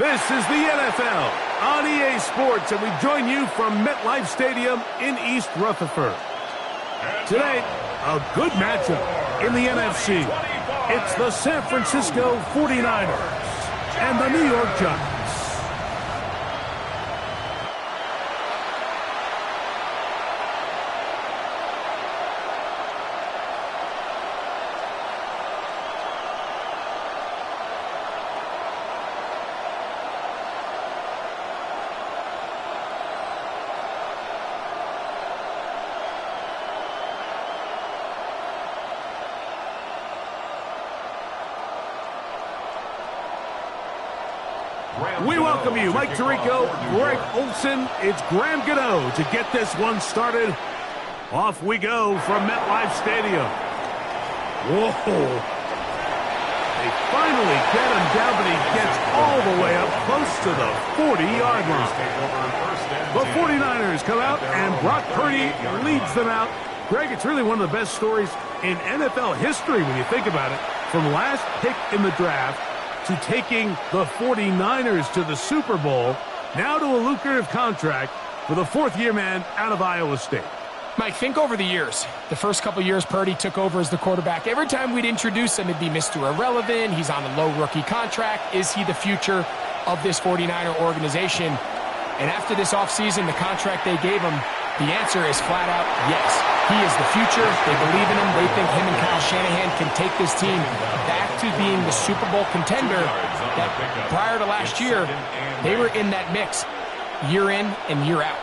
This is the NFL on EA Sports, and we join you from MetLife Stadium in East Rutherford. Today, a good matchup in the NFC. It's the San Francisco 49ers and the New York Giants. We welcome you, Mike Tirico, Greg Olson. It's Graham Gano to get this one started. Off we go from MetLife Stadium. Whoa. They finally get him down, but he gets all the way up close to the 40-yard line. The 49ers come out, and Brock Purdy leads them out. Greg, it's really one of the best stories in NFL history when you think about it. From last pick in the draft to taking the 49ers to the Super Bowl, now to a lucrative contract for the fourth-year man out of Iowa State. Mike, think over the years. The first couple years Purdy took over as the quarterback. Every time we'd introduce him, it'd be Mr. Irrelevant. He's on a low rookie contract. Is he the future of this 49er organization? And after this offseason, the contract they gave him, the answer is flat out yes. He is the future. They believe in him. They think him and Kyle Shanahan can take this team back to being the Super Bowl contender that prior to last year, they were in that mix year in and year out.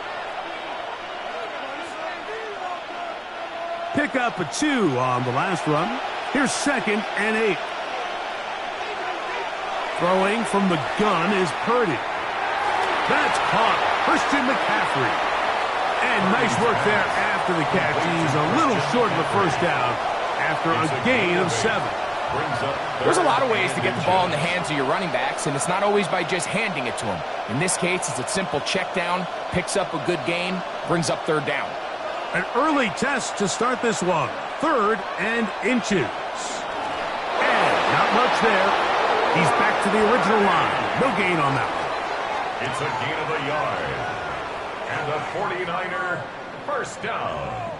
Pick up a 2 on the last run. Here's 2nd and 8. Throwing from the gun is Purdy. That's caught. Christian McCaffrey. And nice work there after the catch. He's a little short of the first down after a gain of 7. There's a lot of ways to get the ball in the hands of your running backs, and it's not always by just handing it to them. In this case, it's a simple check down, picks up a good gain, brings up 3rd down. An early test to start this one. 3rd and inches. And not much there. He's back to the original line. No gain on that one. It's a gain of a yard. And a 49er first down.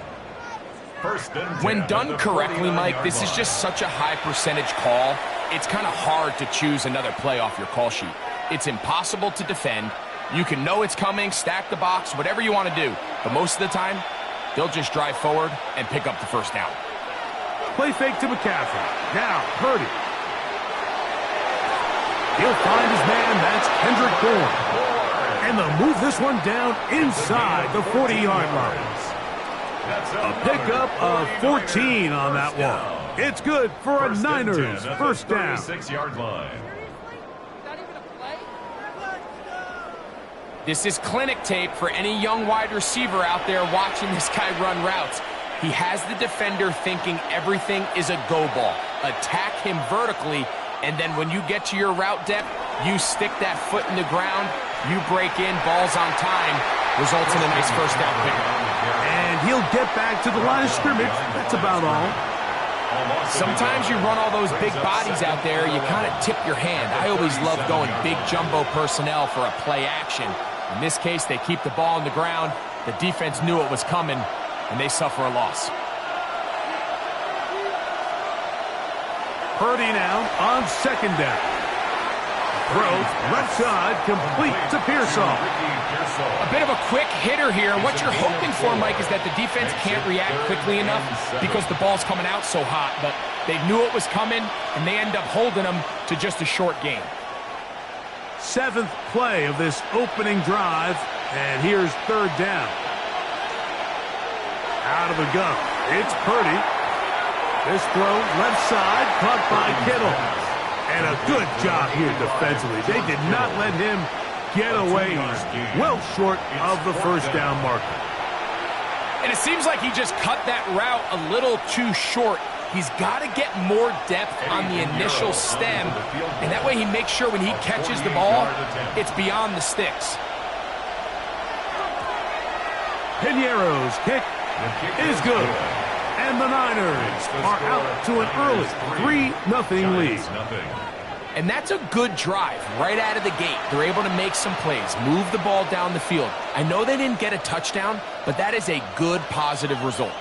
First and 10. When done correctly, Mike, this is just such a high percentage call. It's kind of hard to choose another play off your call sheet. It's impossible to defend. You can know it's coming, stack the box, whatever you want to do. But most of the time, they'll just drive forward and pick up the first down. Play fake to McCaffrey. Now, Purdy. He'll find his man. That's Kendrick Bourne. And they'll move this one down inside the 40-yard line. A pickup of 14 on that one. It's good for a Niners first down. 36-yard line. This is clinic tape for any young wide receiver out there watching this guy run routes. He has the defender thinking everything is a go ball. Attack him vertically, and then when you get to your route depth, you stick that foot in the ground, you break in, balls on time, results in a nice first down pickup. And he'll get back to the line of scrimmage. That's about all. Sometimes you run all those big bodies out there, you kind of tip your hand. I always love going big jumbo personnel for a play action. In this case, they keep the ball on the ground. The defense knew it was coming, and they suffer a loss. Purdy now on 2nd down. Throw left side, complete to Pearsall. A bit of a quick hitter here. What you're hoping for, Mike, is that the defense can't react quickly enough because the ball's coming out so hot. But they knew it was coming, and they end up holding them to just a short gain. 7th play of this opening drive, and here's 3rd down. Out of the gun, it's Purdy. This throw left side, caught by Kittle. And a good job here defensively. They did not let him get away. He's well short of the first down marker. And it seems like he just cut that route a little too short. He's got to get more depth on the initial stem, and that way he makes sure when he catches the ball, it's beyond the sticks. Piñeiro's kick is good. And the Niners are out to an early 3-0 lead. And that's a good drive right out of the gate. They're able to make some plays, move the ball down the field. I know they didn't get a touchdown, but that is a good, positive result.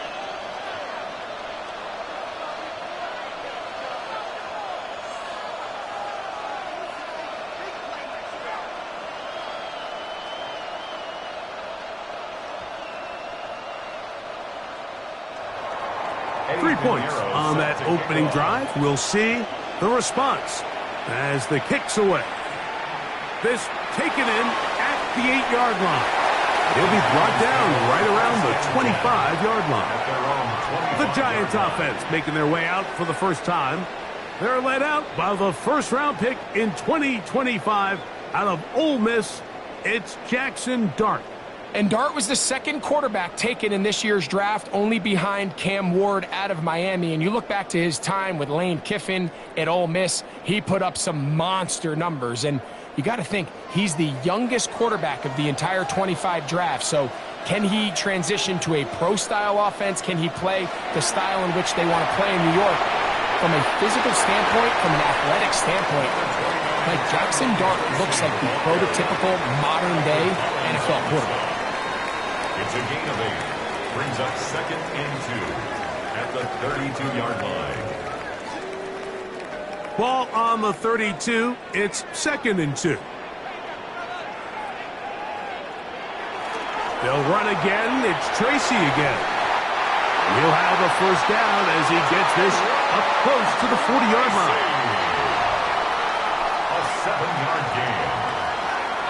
Three points on that opening drive. We'll see the response as the kick's away. This taken in at the 8-yard line. He'll be brought down right around the 25-yard line. The Giants offense making their way out for the first time. They're led out by the first-round pick in 2025 out of Ole Miss. It's Jackson Dart. And Dart was the second quarterback taken in this year's draft, only behind Cam Ward out of Miami. And you look back to his time with Lane Kiffin at Ole Miss, he put up some monster numbers. And you got to think, he's the youngest quarterback of the entire 25 draft. So can he transition to a pro-style offense? Can he play the style in which they want to play in New York? From a physical standpoint, from an athletic standpoint, like Jackson Dart looks like the prototypical modern-day NFL quarterback. It's a gain of 8. Brings up 2nd and 2 at the 32-yard line. Ball on the 32. It's 2nd and 2. They'll run again. It's Tracy again. He'll have a first down as he gets this up close to the 40-yard line. A 7-yard gain.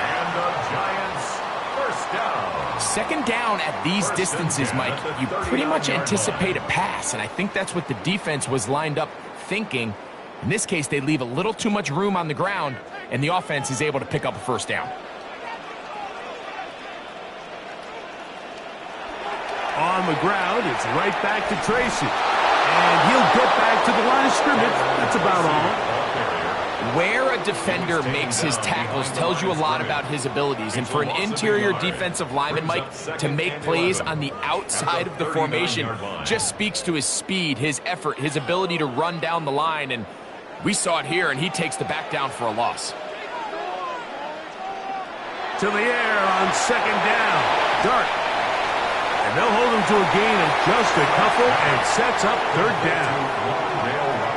And the Giants first down. Second down at these distances, Mike, you pretty much anticipate a pass, and I think that's what the defense was lined up thinking. In this case, they leave a little too much room on the ground, and the offense is able to pick up a first down. On the ground, it's right back to Tracy. And he'll get back to the line of scrimmage. That's about all. Where a defender makes his tackles tells you a lot about his abilities. And for an interior defensive lineman, Mike, to make plays on the outside of the formation just speaks to his speed, his effort, his ability to run down the line. And we saw it here, and he takes the back down for a loss. To the air on second down. Dart. And they'll hold him to a gain of just a couple and sets up third down.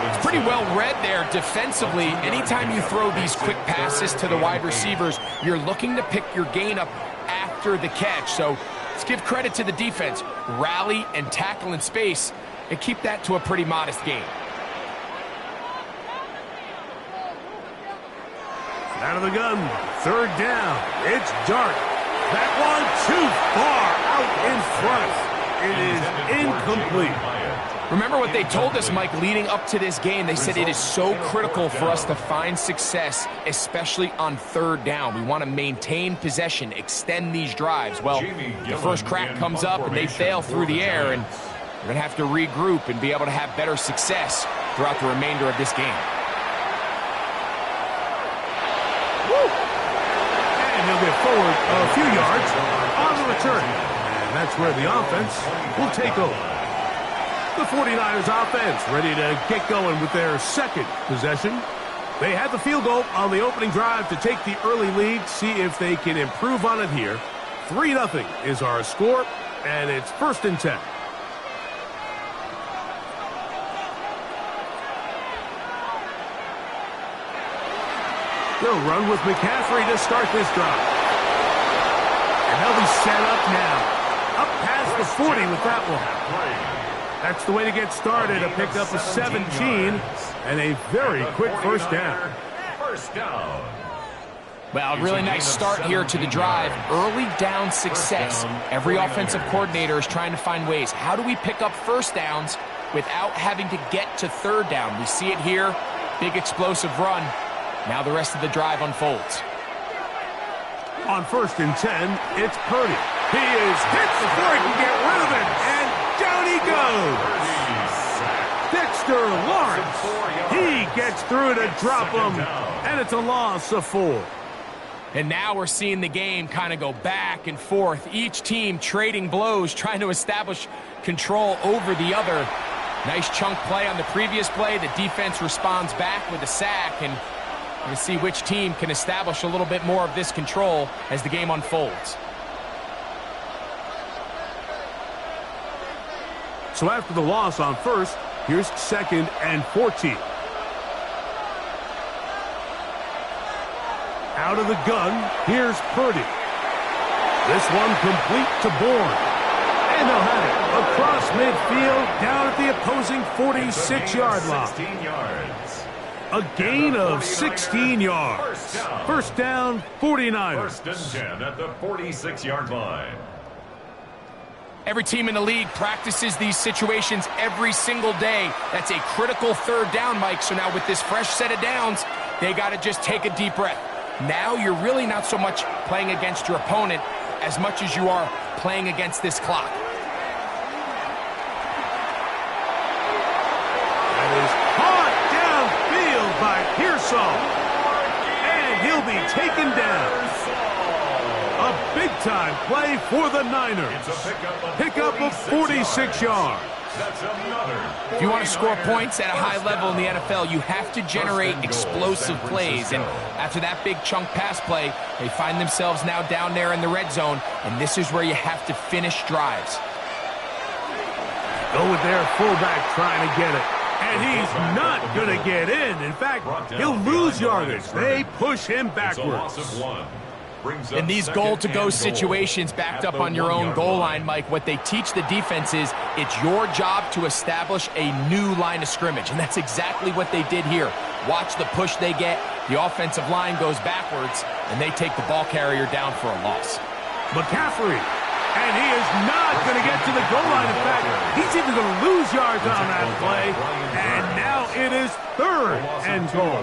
It's pretty well read there defensively. Anytime you throw these quick passes to the wide receivers, you're looking to pick your gain up after the catch. So let's give credit to the defense. Rally and tackle in space and keep that to a pretty modest gain. Out of the gun, third down. It's Dart. That one too far out in front. It is incomplete. Remember what they told us, Mike, leading up to this game. They said it is so critical for us to find success, especially on third down. We want to maintain possession, extend these drives. Well, the first crack comes up and they fail through the air, and we're going to have to regroup and be able to have better success throughout the remainder of this game. And he'll get forward a few yards on the return. And that's where the offense will take over. The 49ers offense ready to get going with their second possession. They had the field goal on the opening drive to take the early lead, see if they can improve on it here. 3-0 is our score, and it's 1st and 10. They'll run with McCaffrey to start this drive. And they'll be set up now. Up past the 40 with that one. That's the way to get started. A pick up of 17 and a very quick first down. First down. Well, a really nice start here to the drive. Early down success. Every offensive coordinator is trying to find ways. How do we pick up first downs without having to get to third down? We see it here. Big explosive run. Now the rest of the drive unfolds. On 1st and 10, it's Purdy. He is hit before he can get rid of it. And down he goes. Dexter Lawrence. He gets through to drop him. And it's a loss of 4. And now we're seeing the game kind of go back and forth. Each team trading blows, trying to establish control over the other. Nice chunk play on the previous play. The defense responds back with a sack. And We're going to see which team can establish a little bit more of this control as the game unfolds. So after the loss on first, here's 2nd and 14. Out of the gun, here's Purdy. This one complete to Bourne. And they'll have it across midfield down at the opposing 46-yard line. 16 yards. A gain of 16 yards. First down, 49ers. 1st and 10 at the 46-yard line. Every team in the league practices these situations every single day. That's a critical 3rd down, Mike. So now with this fresh set of downs, they got to just take a deep breath. Now you're really not so much playing against your opponent as much as you are playing against this clock. That is caught downfield by Pearsall. And he'll be taken down. A big-time play for the Niners. Pickup of 46 yards. That's another. If you want to score points at a high level in the NFL, you have to generate explosive plays. And after that big chunk pass play, they find themselves now down there in the red zone, and this is where you have to finish drives. Go with their fullback trying to get it. And he's not going to get in. In fact, he'll lose yardage. They push him backwards. In these goal-to-go situations backed up on your own goal line, Mike, what they teach the defense is it's your job to establish a new line of scrimmage, and that's exactly what they did here. Watch the push they get. The offensive line goes backwards, and they take the ball carrier down for a loss. McCaffrey, and he is not going to get to the goal line. In fact, he's even going to lose yards on that play, and now it is 3rd and goal.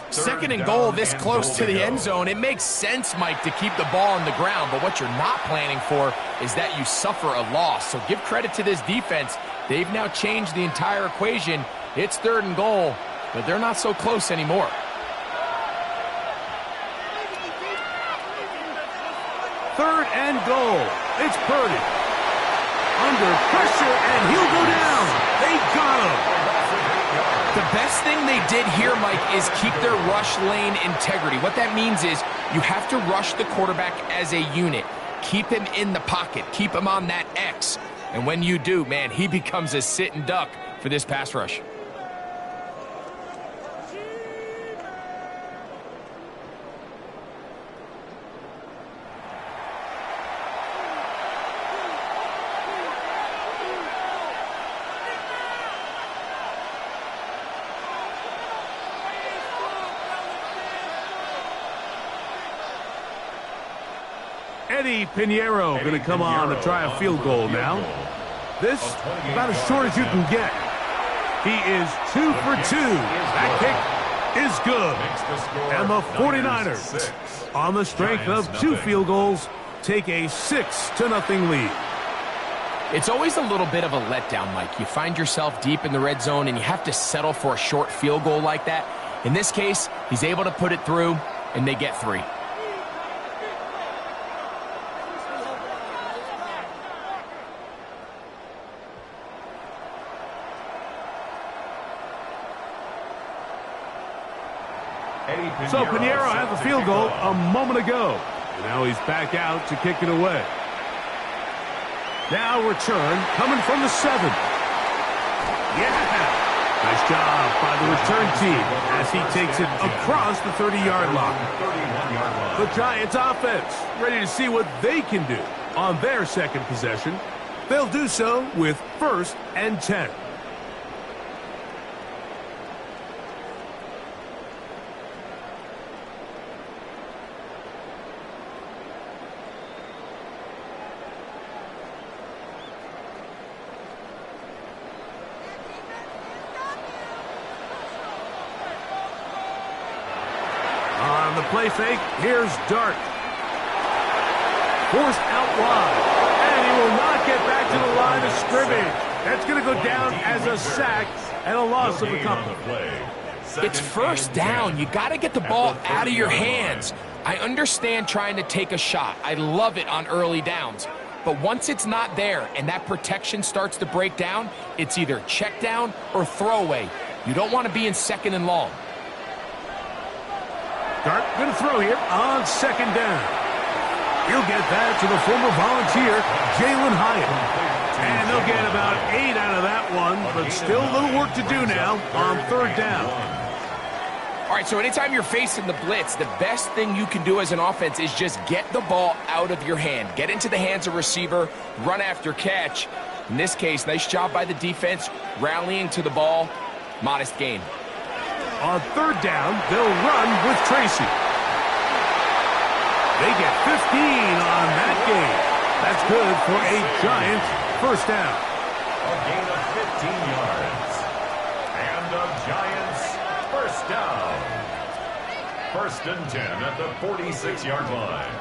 2nd and goal this close to the end zone. It makes sense, Mike, to keep the ball on the ground, but what you're not planning for is that you suffer a loss. So give credit to this defense. They've now changed the entire equation. It's 3rd and goal, but they're not so close anymore. Third and goal. It's Purdy. Under pressure, and he'll go down. They got him. The best thing they did here, Mike, is keep their rush lane integrity. What that means is you have to rush the quarterback as a unit. Keep him in the pocket. Keep him on that X. And when you do, man, he becomes a sitting duck for this pass rush. Eddie Pinheiro going to come on to try a field goal now. This about as short as you can get. He is 2 for 2. That kick is good. And the 49ers, on the strength of 2 field goals, take a 6-0 lead. It's always a little bit of a letdown, Mike. You find yourself deep in the red zone and you have to settle for a short field goal like that. In this case, he's able to put it through, and they get 3. So Pinheiro had the field goal a moment ago. And now he's back out to kick it away. Now return coming from the 7. Yeah! Nice job by the return team as he takes it across the 30-yard line. The Giants offense ready to see what they can do on their second possession. They'll do so with 1st and 10. On the play fake, here's Dart. Forced out wide. And he will not get back to the line of scrimmage. That's going to go down as a sack and a loss of a couple. It's 1st down. You got to get the ball out of your hands. I understand trying to take a shot. I love it on early downs. But once it's not there and that protection starts to break down, it's either check down or throwaway. You don't want to be in 2nd and long. start. Going to throw here on second down. He'll get that to the former Volunteer, Jalen Hyatt. And they'll get about 8 out of that one, but still a little work to do now on third down. All right, so anytime you're facing the blitz, the best thing you can do as an offense is just get the ball out of your hand. Get into the hands of receiver, run after catch. In this case, nice job by the defense, rallying to the ball. Modest gain. On third down, they'll run with Tracy. They get 15 on that game. That's good for a Giants first down. A gain of 15 yards. And the Giants first down. 1st and 10 at the 46-yard line.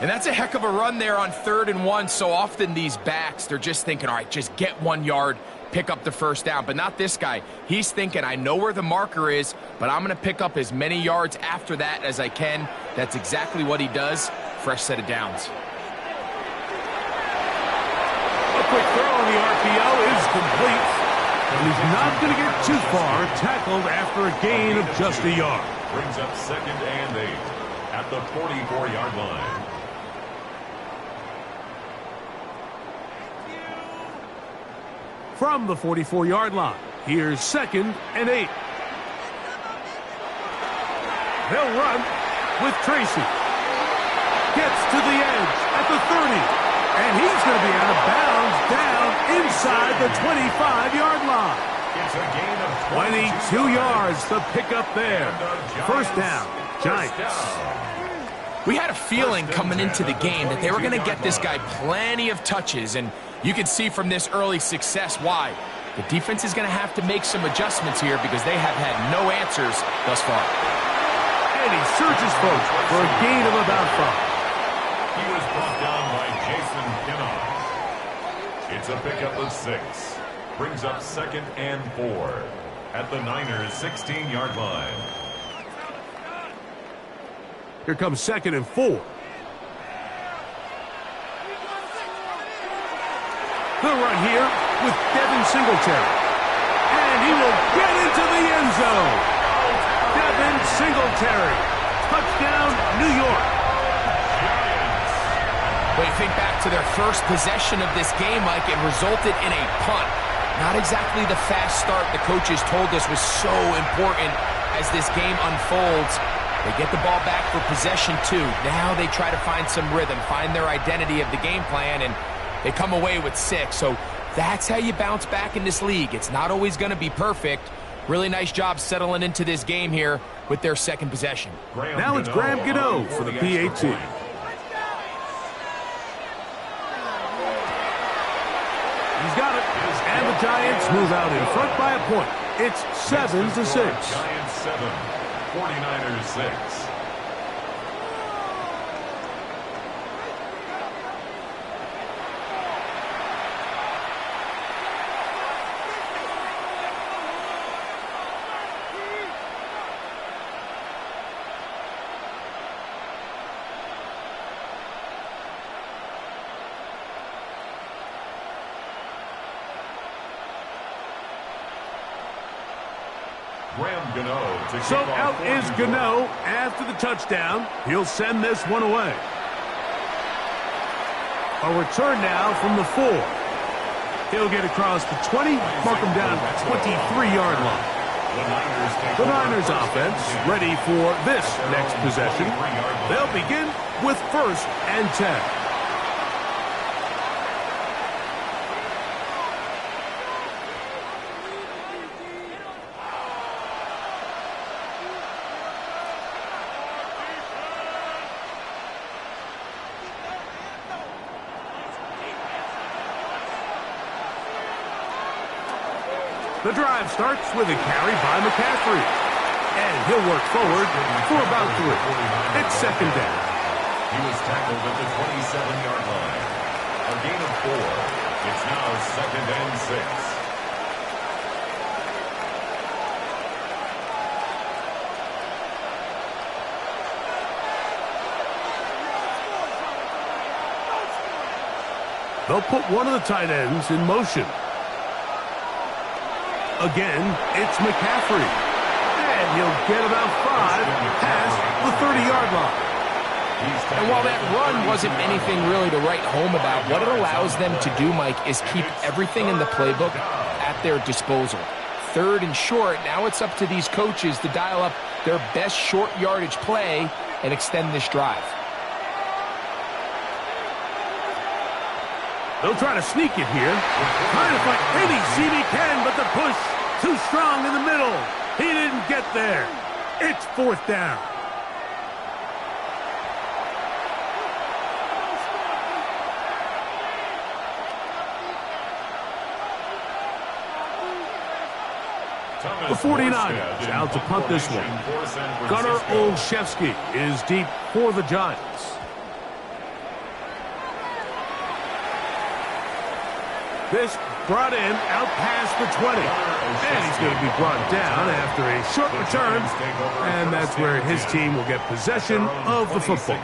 And that's a heck of a run there on 3rd and 1. So often these backs, they're just thinking, all right, just get 1 yard, pick up the first down. But not this guy. He's thinking, I know where the marker is, but I'm going to pick up as many yards after that as I can. That's exactly what he does. Fresh set of downs. A quick throw on the RPO is complete. And he's not going to get too far, tackled after a gain of just a yard. Brings up 2nd and 8 at the 44-yard line. From the 44-yard line, here's 2nd and 8. They'll run with Tracy. Gets to the edge at the 30. And he's going to be out of bounds down inside the 25-yard line. It's a gain of 22 yards to pick up there. First down, Giants. We had a feeling coming into the game that they were going to get this guy plenty of touches, and you can see from this early success why. The defense is going to have to make some adjustments here because they have had no answers thus far. And he surges forward for a gain of about 5. He was brought down by Jason Pinnock. It's a pickup of 6. Brings up 2nd and 4 at the Niners' 16-yard line. Here comes 2nd and 4. They'll run here with Devin Singletary. And he will get into the end zone. Devin Singletary. Touchdown, New York. When you think back to their first possession of this game, Mike, it resulted in a punt. Not exactly the fast start the coaches told us was so important as this game unfolds. They get the ball back for possession 2. Now they try to find some rhythm, find their identity of the game plan, and they come away with 6. So that's how you bounce back in this league. It's not always going to be perfect. Really nice job settling into this game here with their 2nd possession. Now it's Graham Gano for the PAT. He's got it. And the Giants move out in front by a point. It's 7-6. Giants 7, 49ers 6. So out is Gano after the touchdown. He'll send this one away. A return now from the 4. He'll get across the 20, mark him down at the 23-yard line. The Niners offense ready for this next possession. They'll begin with 1st and 10. The drive starts with a carry by McCaffrey. And he'll work forward for about 3. It's 2nd down. He was tackled at the 27-yard line. A gain of 4. It's now 2nd and 6. They'll put one of the tight ends in motion. Again, it's McCaffrey. And And he'll get about 5 past the 30-yard line. And while that run wasn't anything really to write home about, what it allows them to do, Mike, is keep everything in the playbook at their disposal. 3rd and short, now it's up to these coaches to dial up their best short yardage play and extend this drive. They'll try to sneak it here. Trying to find any seam he can, but the push too strong in the middle. He didn't get there. It's 4th down. The 49ers out to punt this one. Gunnar Olszewski is deep for the Giants. This brought in out past the 20. And he's going to be brought down after a short return. And that's where his team will get possession of the football.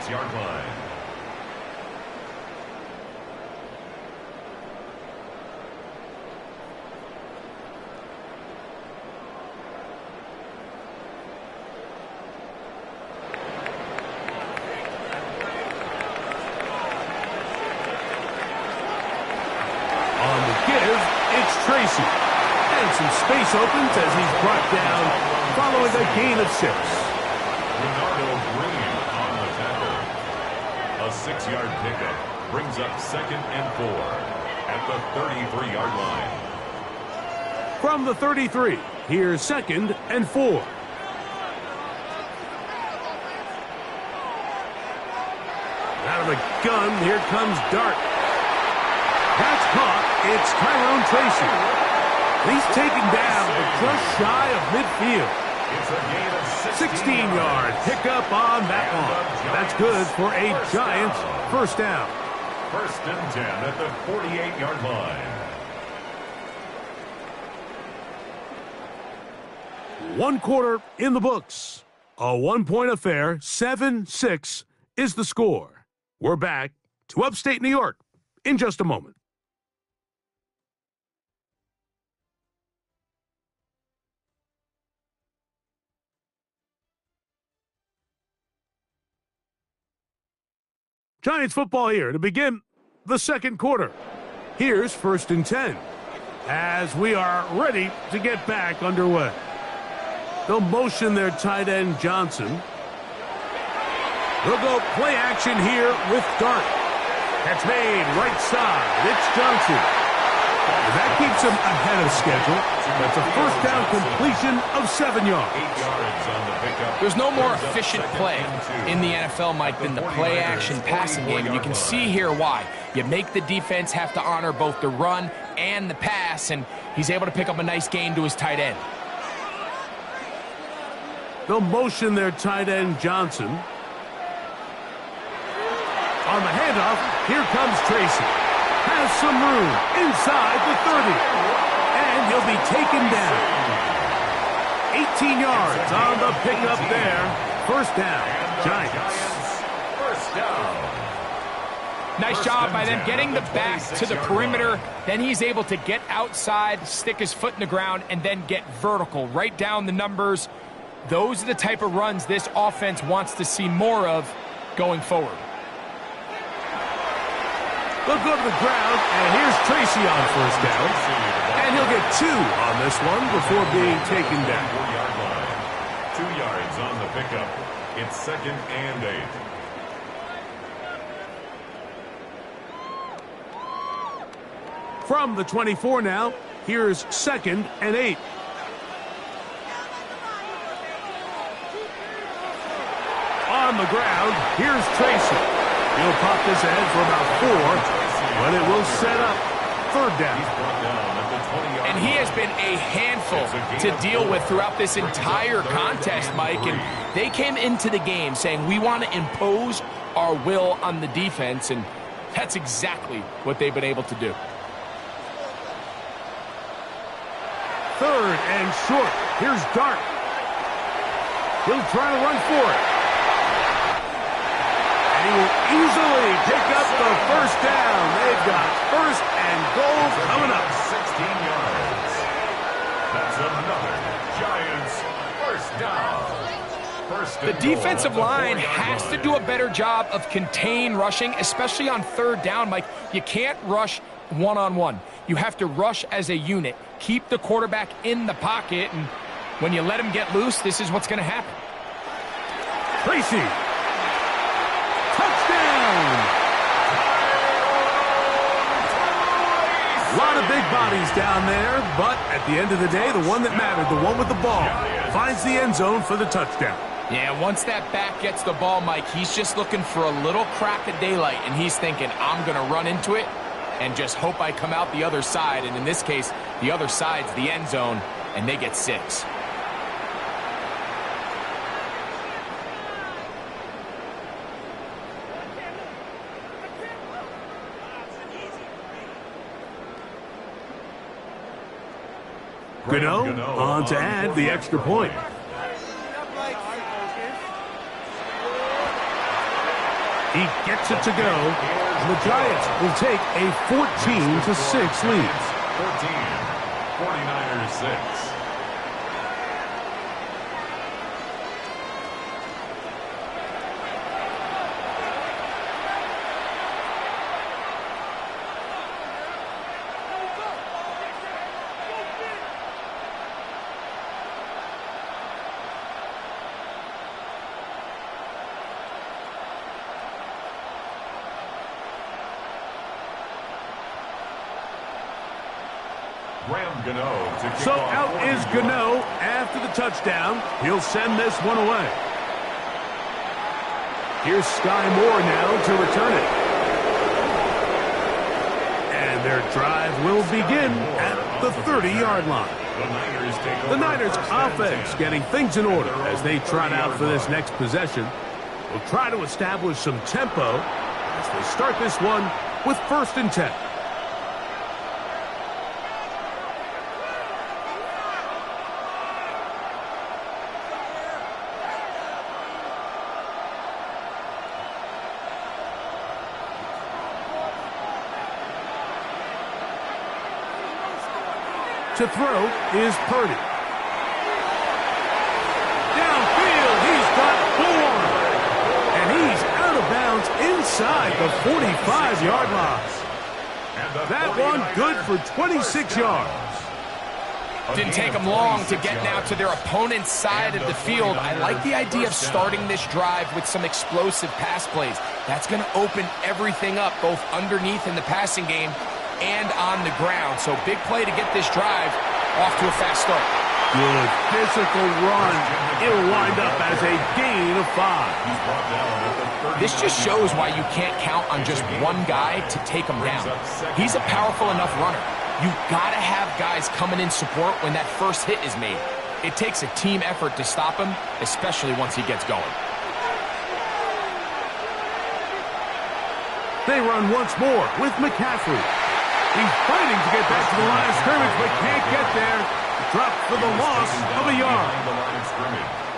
Tracy. And some space opens as he's brought down following a gain of 6. Renardo Green on the tackle. A 6-yard pickup brings up 2nd and 4 at the 33-yard line. From the 33, here's 2nd and 4. Out of the gun, here comes Dart. That's caught. It's Tyrone Tracy. He's taken down, but just shy of midfield. It's a gain of 16-yard pickup on that one. That's good for a Giants first down. 1st and 10 at the 48-yard line. 1 quarter in the books. A 1-point affair. 7-6 is the score. We're back to upstate New York in just a moment. Giants football here to begin the 2nd quarter. Here's 1st and 10 as we are ready to get back underway. They'll motion their tight end Johnson. They'll go play action here with Dart. Catch made right side. It's Johnson. That keeps him ahead of schedule. That's a 1st down completion of 7 yards. 8 yards on the pickup. There's no more efficient play in the NFL, Mike, than the play-action passing game. And you can see here why. You make the defense have to honor both the run and the pass, and he's able to pick up a nice gain to his tight end. They'll motion their tight end Johnson. On the handoff, here comes Tracy. Has some room inside the 30. And he'll be taken down. 18 yards on the pickup there. 1st down, Giants. 1st down. Nice job by them getting the back to the perimeter. Then he's able to get outside, stick his foot in the ground, and then get vertical. Right down the numbers. Those are the type of runs this offense wants to see more of going forward. They'll go to the ground, and here's Tracy on 1st down. And he'll get 2 on this one before being taken down. 4-yard line. 2 yards on the pickup. It's 2nd and 8. From the 24 now, here's 2nd and 8. On the ground, here's Tracy. He'll pop this ahead for about 4, but it will set up 3rd down. And he has been a handful to deal with throughout this entire contest, Mike. And they came into the game saying, we want to impose our will on the defense, and that's exactly what they've been able to do. 3rd and short. Here's Dart. He'll try to run for it. He will easily pick up the 1st down. They've got 1st and goal coming up. 16 yards. That's another Giants 1st First down. The defensive line has to do a better job of contain rushing, especially on third down, Mike. You can't rush one-on-one. You have to rush as a unit. Keep the quarterback in the pocket, and when you let him get loose, this is what's going to happen. Tracy. Touchdown! A lot of big bodies down there, but at the end of the day, the one that mattered, the one with the ball, finds the end zone for the touchdown. Yeah, once that back gets the ball, Mike, he's just looking for a little crack of daylight, and he's thinking, I'm going to run into it and just hope I come out the other side. And in this case, the other side's the end zone, and they get 6. Gano on to add the extra point. He gets it to go, and the Giants will take a 14-6 lead. 14, 49ers 6. So out is Gano after the touchdown. He'll send this one away. Here's Sky Moore now to return it. And their drive will begin at the 30-yard line. The Niners offense getting things in order as they trot out for this next possession. Will try to establish some tempo as they start this one with 1st and 10. To throw is Purdy. Downfield, he's got 4. And he's out of bounds inside the 45-yard line. That one good for 26 yards. Didn't take them long to get now to their opponent's side of the field. I like the idea of starting this drive with some explosive pass plays. That's going to open everything up, both underneath in the passing game and on the ground. So big play to get this drive off to a fast start. Good physical run. It'll wind up as a gain of 5. This just shows why you can't count on just one guy to take him down. He's a powerful enough runner. You've got to have guys coming in support when that first hit is made. It takes a team effort to stop him, especially once he gets going. They run once more with McCaffrey. He's fighting to get back to the line of scrimmage, but can't get there. Dropped for the loss of a yard.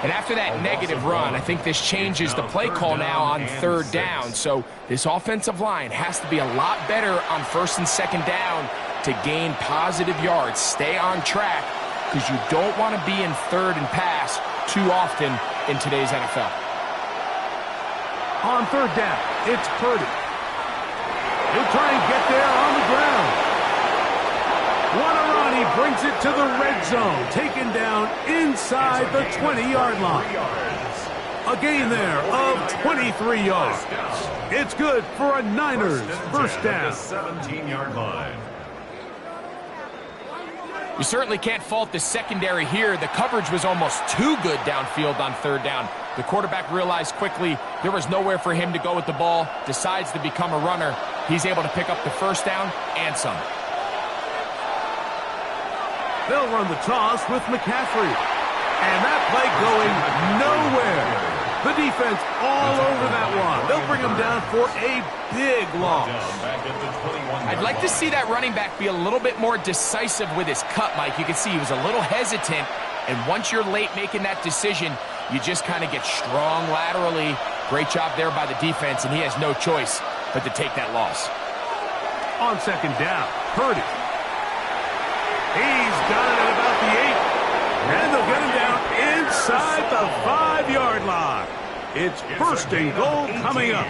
And after that negative run, I think this changes the play call now on 3rd down. So this offensive line has to be a lot better on 1st and 2nd down to gain positive yards. Stay on track because you don't want to be in 3rd and pass too often in today's NFL. On 3rd down, it's Purdy. He'll try and get there on the ground. Guarantani brings it to the red zone, taken down inside the 20-yard line. A gain there of 23 yards. It's good for a Niners first down. 17-yard line. You certainly can't fault the secondary here. The coverage was almost too good downfield on 3rd down. The quarterback realized quickly there was nowhere for him to go with the ball, decides to become a runner. He's able to pick up the first down and some. They'll run the toss with McCaffrey. And that play going nowhere. The defense all over that one. They'll bring him down for a big loss. I'd like to see that running back be a little bit more decisive with his cut, Mike. You can see he was a little hesitant. And once you're late making that decision, you just kind of get strong laterally. Great job there by the defense, and he has no choice but to take that loss. On 2nd down, Purdy. He's got it at about the 8. And they'll get him down inside inside the 5-yard line. It's first and goal coming up.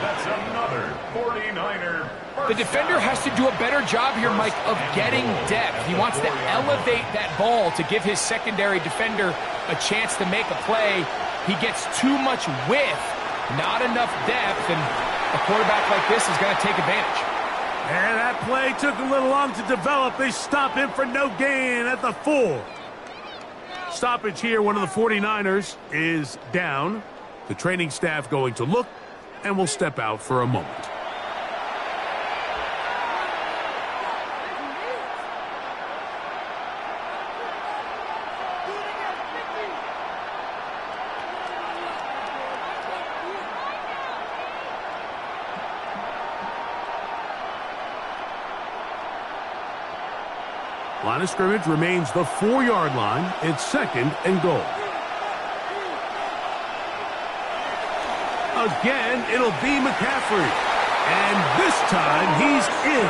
That's another 49er. The defender has to do a better job here, Mike, of getting depth. He wants to elevate that ball to give his secondary defender a chance to make a play. He gets too much width, not enough depth, and a quarterback like this is going to take advantage. And that play took a little long to develop. They stop him for no gain at the 4. Stoppage here. One of the 49ers is down. The training staff going to look and will step out for a moment. Line of scrimmage remains the 4-yard line. It's second and goal. Again, it'll be McCaffrey. And this time, he's in.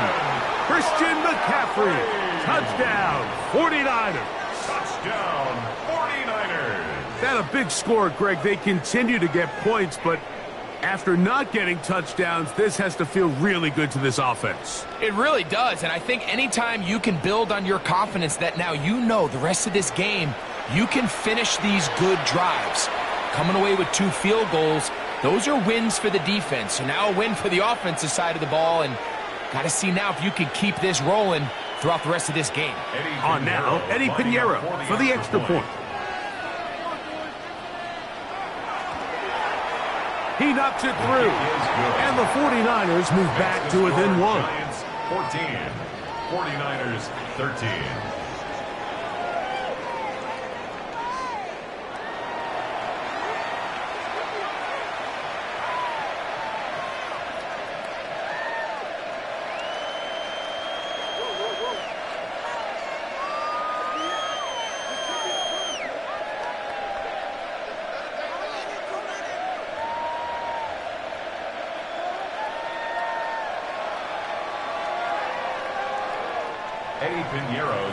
Christian McCaffrey. Touchdown, 49ers. Touchdown, 49ers. That a big score, Greg. They continue to get points, but after not getting touchdowns, this has to feel really good to this offense. It really does, and I think anytime you can build on your confidence that now you know the rest of this game, you can finish these good drives. Coming away with 2 field goals, those are wins for the defense. So now a win for the offensive side of the ball, and got to see now if you can keep this rolling throughout the rest of this game. On now, Eddie Pinheiro for the extra point. He knocks it through. And the 49ers move back to within 1. Giants 14, 49ers 13.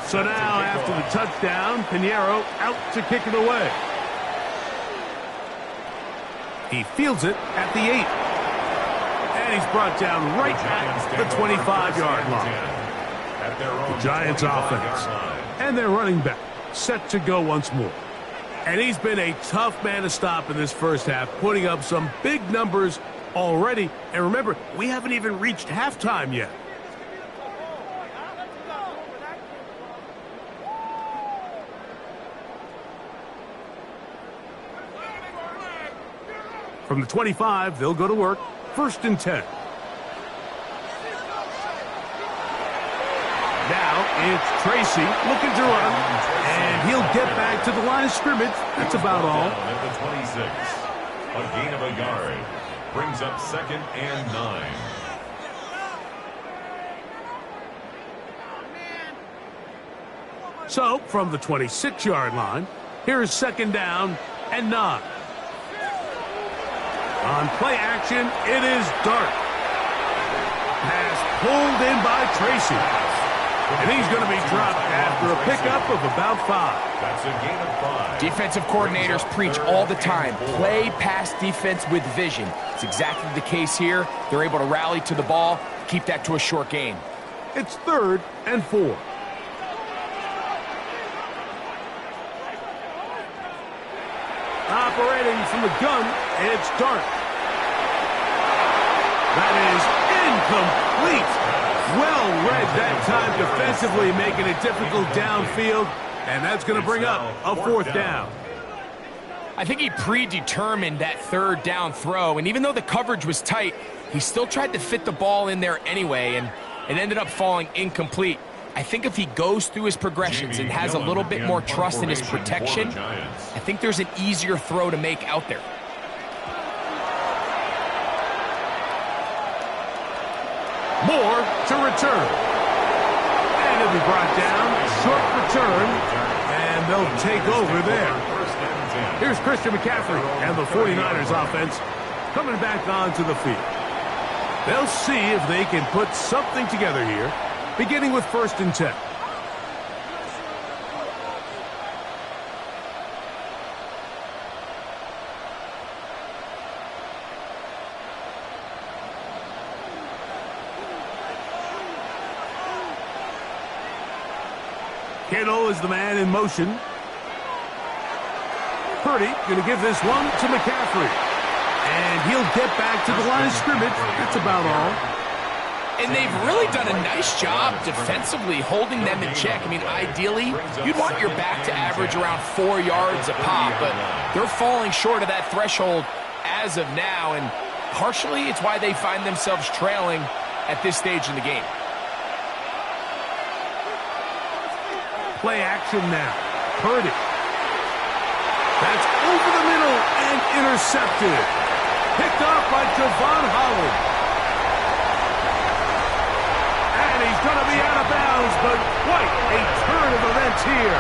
So now, after the touchdown, Pinheiro out to kick it away. He fields it at the 8. And he's brought down right at the 25-yard line. The Giants offense. And their running back set to go once more. And he's been a tough man to stop in this first half, putting up some big numbers already. And remember, we haven't even reached halftime yet. From the 25, they'll go to work. First and 10. Now it's Tracy looking to run, and he'll get back to the line of scrimmage. That's about all. At the 26, a gain of a yard brings up second and 9. So from the 26-yard line, here's second down and 9. On play action, it is Dart. Pass pulled in by Tracy. And he's going to be dropped after a pickup of about 5. That's a gain of 5. Defensive coordinators preach all the time, play pass defense with vision. It's exactly the case here. They're able to rally to the ball, keep that to a short gain. It's third and 4. Operating from the gun, it's Dart. That is incomplete. Well read that time defensively, making it difficult downfield, and that's going to bring up a 4th down. I think he predetermined that 3rd down throw, and even though the coverage was tight, he still tried to fit the ball in there anyway, and it ended up falling incomplete. I think if he goes through his progressions and has a little bit more trust in his protection, I think there's an easier throw to make out there. Moore to return. And he'll be brought down. Short return. And they'll take over there. Here's Christian McCaffrey and the 49ers offense coming back onto the field. They'll see if they can put something together here, beginning with 1st and 10. Kittle is the man in motion. Purdy going to give this one to McCaffrey. And he'll get back to the line of scrimmage. That's about all. And they've really done a nice job defensively holding them in check. I mean, ideally, you'd want your back to average around 4 yards a pop, but they're falling short of that threshold as of now, and partially it's why they find themselves trailing at this stage in the game. Play action now. Purdy. That's over the middle and intercepted. Picked off by Javon Holland. And he's going to be out of bounds, but quite a turn of events here.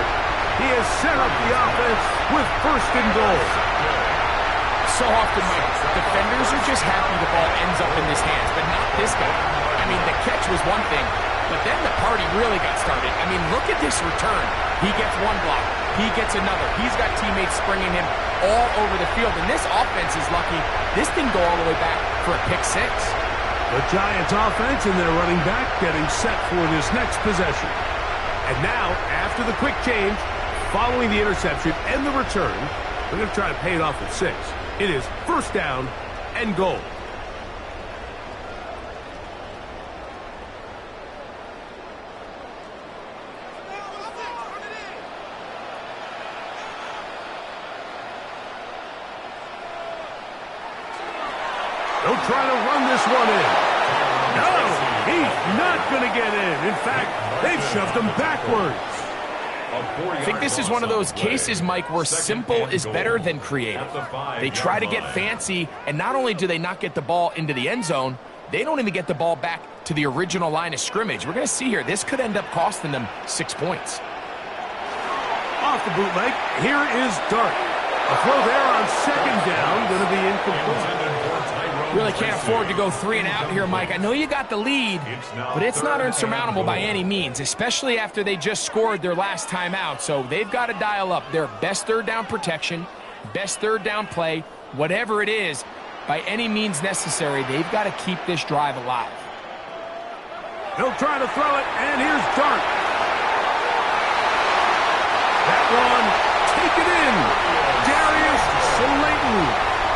He has set up the offense with first and goal. So often, Mike, defenders are just happy the ball ends up in his hands, but not this guy. I mean, the catch was one thing, but then the party really got started. I mean, look at this return. He gets one block. He gets another. He's got teammates springing him all over the field, and this offense is lucky. This didn't go all the way back for a pick six. The Giants offense and their running back getting set for this next possession. And now, after the quick change, following the interception and the return, we're going to try to pay it off with 6. It is first down and goal. They'll try to run this one in. No, he's not going to get in. In fact, they've shoved him backwards. I think this is one of those cases, Mike, where simple is better than creative. They try to get fancy, and not only do they not get the ball into the end zone, they don't even get the ball back to the original line of scrimmage. We're going to see here, this could end up costing them 6 points. Off the bootleg, here is Dart. A throw there on second down, going to be incomplete. Really can't afford to go 3 and out here, Mike. I know you got the lead, but it's not insurmountable by any means, especially after they just scored their last time out. So they've got to dial up their best third down protection, best third down play, whatever it is, by any means necessary. They've got to keep this drive alive. He'll try to throw it, and here's Dart. That one, take it in. Darius Slayton.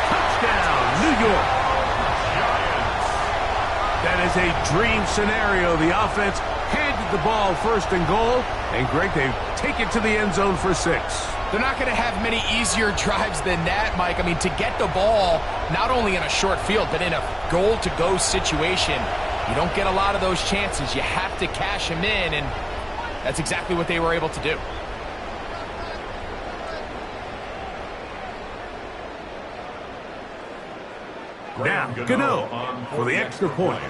Touchdown, New York. That is a dream scenario. The offense handed the ball first and goal, and Greg, they take it to the end zone for 6. They're not going to have many easier drives than that, Mike. I mean, to get the ball, not only in a short field, but in a goal-to-go situation, you don't get a lot of those chances. You have to cash them in, and that's exactly what they were able to do. Now, Gano for the extra point.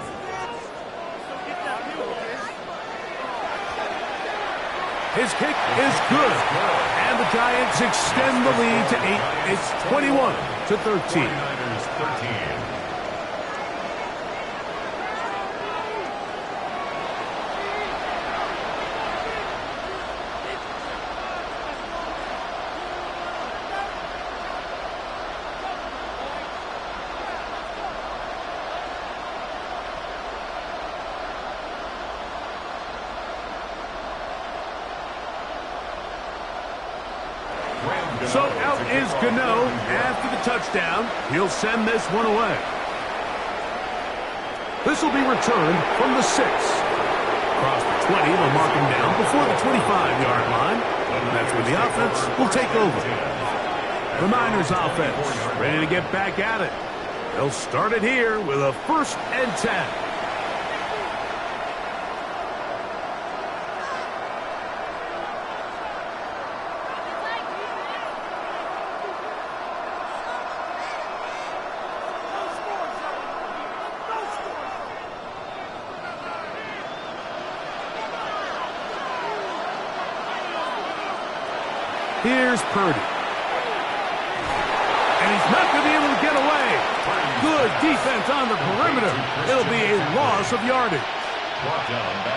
His kick is good. And the Giants extend the lead to 8. It's 21-13. So out is Gano after the touchdown. He'll send this one away. This will be returned from the 6. Across the 20, they'll mark him down before the 25-yard line. That's when the offense will take over. The Niners offense ready to get back at it. They'll start it here with a 1st and 10. Here's Purdy. And he's not going to be able to get away. Good defense on the perimeter. It'll be a loss of yardage.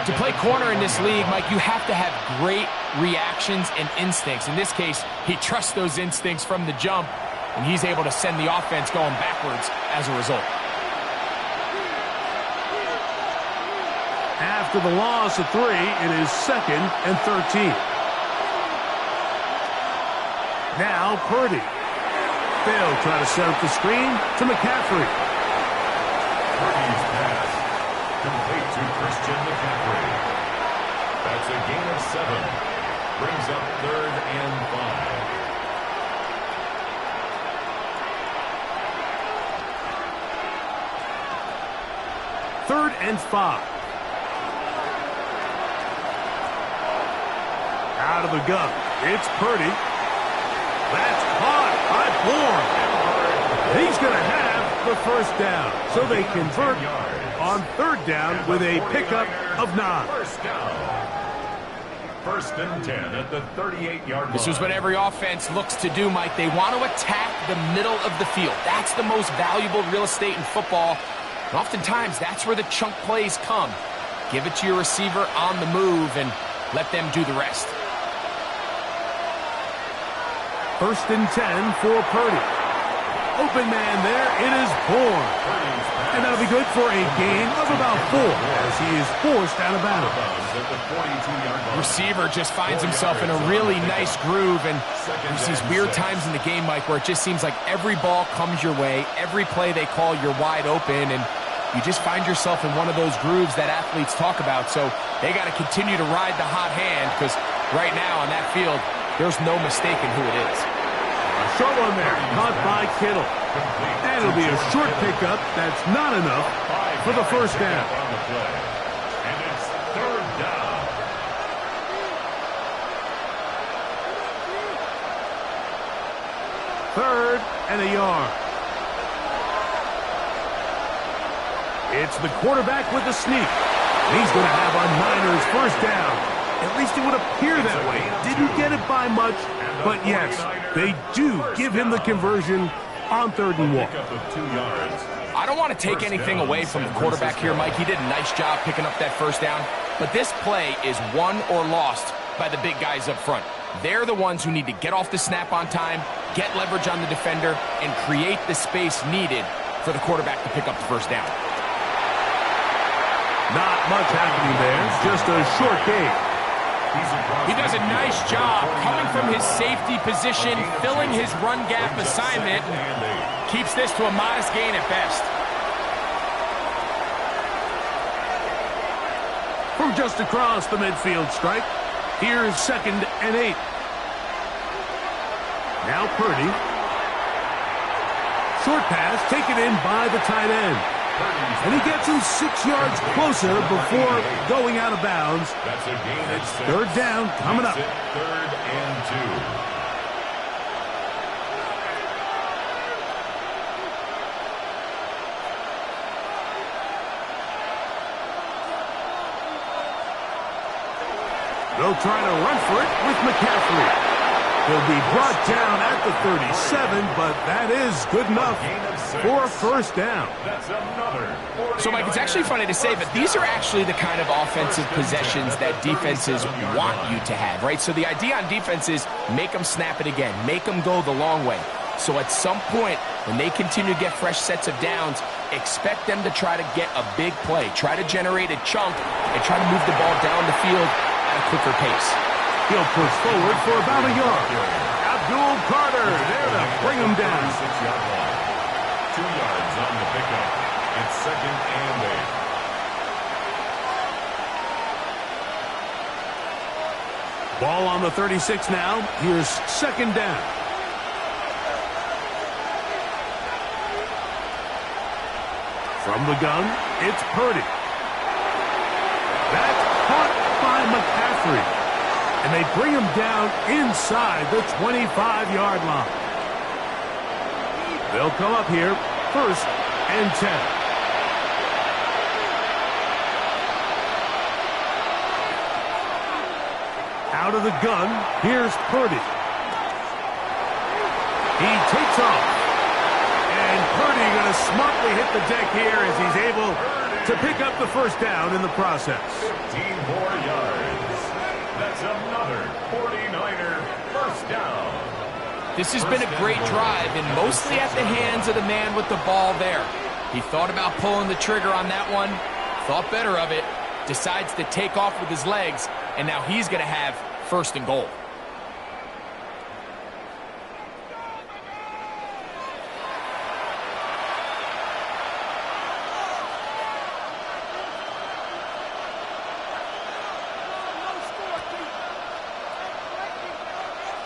To play corner in this league, Mike, you have to have great reactions and instincts. In this case, he trusts those instincts from the jump, and he's able to send the offense going backwards as a result. After the loss of 3, it is 2nd and 13. Now Purdy. They'll try to set up the screen to McCaffrey. Purdy's pass complete to Christian McCaffrey. That's a gain of 7. Brings up 3rd and 5. 3rd and 5. Out of the gun. It's Purdy. That's caught by Bourne. He's going to have the first down. So they convert on 3rd down with a pickup of 9. First down. 1st and 10 at the 38-yard line. This is what every offense looks to do, Mike. They want to attack the middle of the field. That's the most valuable real estate in football. And oftentimes, that's where the chunk plays come. Give it to your receiver on the move and let them do the rest. 1st and 10 for Purdy. Open man there. It is Bourne. And that'll be good for a gain of about 4 as he is forced out of bounds. Receiver just finds himself in a really nice groove, and there's these weird times in the game, Mike, where it just seems like every ball comes your way, every play they call, you're wide open, and you just find yourself in one of those grooves that athletes talk about. So they got to continue to ride the hot hand, because right now on that field, there's no mistaking who it is. A short one there, caught by Kittle. And it'll be a short pickup. That's not enough for the first down. And it's 3rd down. 3rd and a yard. It's the quarterback with the sneak. He's going to have a Niners first down. At least it would appear that way. Didn't get it by much, but yes, they do give him the conversion on 3rd and 1. I don't want to take anything away from the quarterback here, Mike. He did a nice job picking up that first down, but this play is won or lost by the big guys up front. They're the ones who need to get off the snap on time, get leverage on the defender, and create the space needed for the quarterback to pick up the first down. Not much happening there, just a short gain. He does a nice job coming from his safety position, filling his run gap assignment, and keeps this to a modest gain at best. From just across the midfield stripe, here's 2nd and 8. Now Purdy. Short pass taken in by the tight end. And he gets him 6 yards closer before going out of bounds. That's a gain. It's 3rd down coming up. 3rd and 2. They'll try to run for it with McCaffrey. He'll be brought down at the 37, but that is good enough for a first down. So, Mike, it's actually funny to say, but these are actually the kind of offensive possessions that defenses want you to have, right? So the idea on defense is make them snap it again, make them go the long way. So at some point, when they continue to get fresh sets of downs, expect them to try to get a big play, try to generate a chunk, and try to move the ball down the field at a quicker pace. He'll push forward for about a yard. Abdul Carter there to bring him down. 2 yards on the pickup. It's 2nd and 8. Ball on the 36 now. Here's 2nd down. From the gun, it's Purdy. That's caught by McCaffrey. And they bring him down inside the 25-yard line. They'll come up here, 1st and 10. Out of the gun, here's Purdy. He takes off. And Purdy going to smartly hit the deck here as he's able to pick up the first down in the process. 15 more yards. That's another 49er first down. This has been a great drive, and mostly at the hands of the man with the ball there. He thought about pulling the trigger on that one, thought better of it, decides to take off with his legs, and now he's going to have 1st and goal.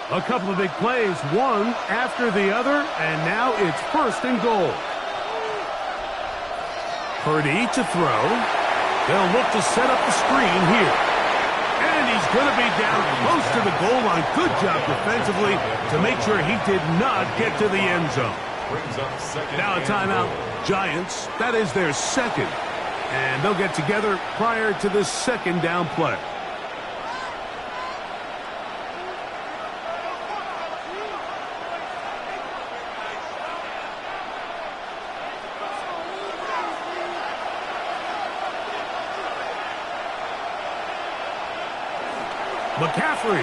A couple of big plays, one after the other, and now it's 1st and goal. Purdy to throw. They'll look to set up the screen here. And he's going to be down close to the goal line. Good job defensively to make sure he did not get to the end zone. Now a timeout. Giants, that is their second. And they'll get together prior to this 2nd down play. McCaffrey.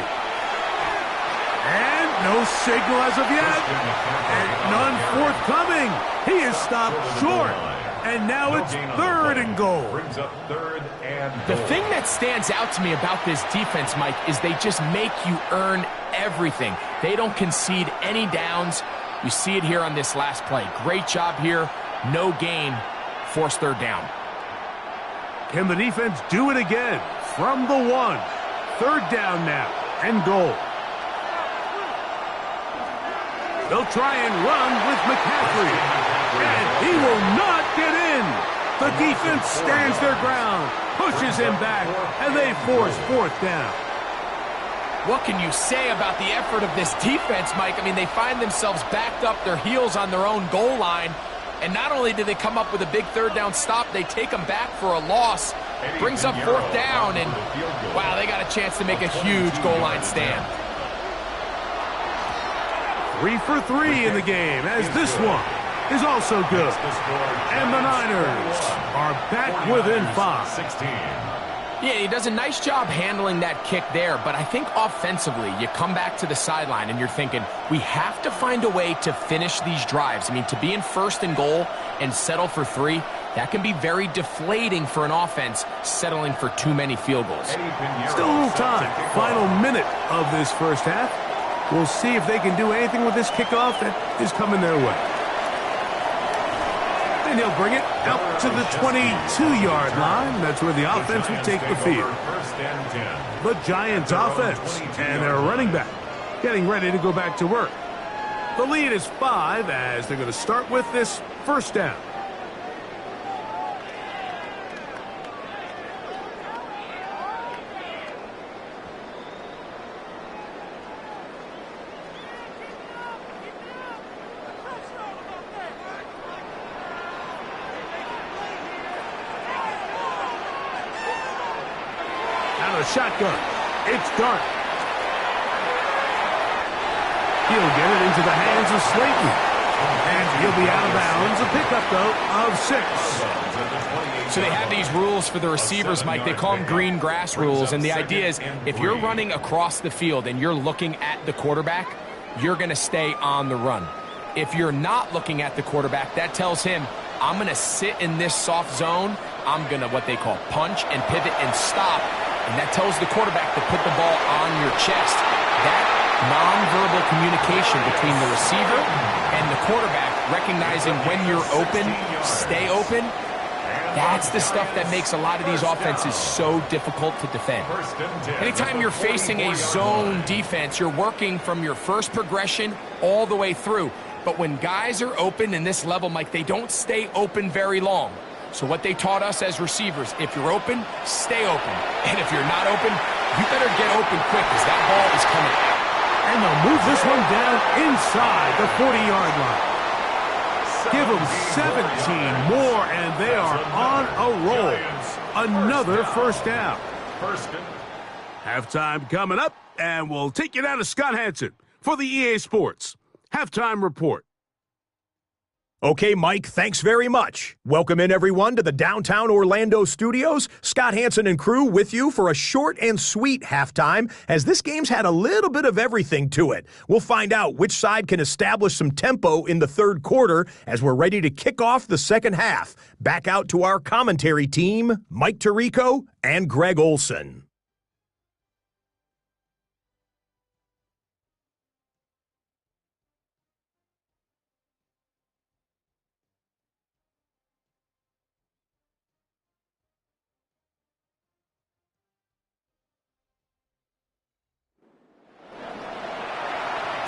And no signal as of yet. And none forthcoming. He is stopped short. And now it's 3rd and goal. Brings up 3rd and The goal. thing that stands out to me about this defense, Mike, is they just make you earn everything. They don't concede any downs. You see it here on this last play. Great job here. No gain. Forced 3rd down. Can the defense do it again? From the 1. 3rd down now, and goal. They'll try and run with McCaffrey. And he will not get in. The defense stands their ground, pushes him back, and they force 4th down. What can you say about the effort of this defense, Mike? I mean, they find themselves backed up their heels on their own goal line. And not only do they come up with a big 3rd down stop, they take them back for a loss. Brings up 4th down, and wow, they got a chance to make a huge goal line stand. 3 for 3 in the game, as this one is also good. And the Niners are back within 5. 16. Yeah, he does a nice job handling that kick there, but I think offensively, you come back to the sideline and you're thinking, we have to find a way to finish these drives. I mean, to be in 1st and goal and settle for 3, that can be very deflating for an offense settling for too many field goals. Still a little time. Final minute of this 1st half. We'll see if they can do anything with this kickoff that is coming their way. And he'll bring it out to the 22-yard line. That's where the offense will take the field. The Giants offense and their running back getting ready to go back to work. The lead is 5 as they're going to start with this 1st down. Shotgun. It's Dart. He'll get it into the hands of Slayton. And he'll be out of bounds. A pickup, though, of 6. So they have these rules for the receivers, Mike. They call them green grass rules. And the idea is if you're running across the field and you're looking at the quarterback, you're going to stay on the run. If you're not looking at the quarterback, that tells him, I'm going to sit in this soft zone. I'm going to what they call punch and pivot and stop. And that tells the quarterback to put the ball on your chest. That nonverbal communication between the receiver and the quarterback, recognizing when you're open, stay open, that's the stuff that makes a lot of these offenses so difficult to defend. Anytime you're facing a zone defense, you're working from your first progression all the way through. But when guys are open in this level, Mike, they don't stay open very long. So what they taught us as receivers, if you're open, stay open. And if you're not open, you better get open quick because that ball is coming. And they'll move this one down inside the 40-yard line. Give them 17 more, and they are on a roll. Another 1st down. Halftime coming up, and we'll take you down to Scott Hanson for the EA Sports Halftime Report. Okay, Mike, thanks very much. Welcome in, everyone, to the downtown Orlando studios. Scott Hanson and crew with you for a short and sweet halftime, as this game's had a little bit of everything to it. We'll find out which side can establish some tempo in the 3rd quarter as we're ready to kick off the 2nd half. Back out to our commentary team, Mike Tirico and Greg Olson.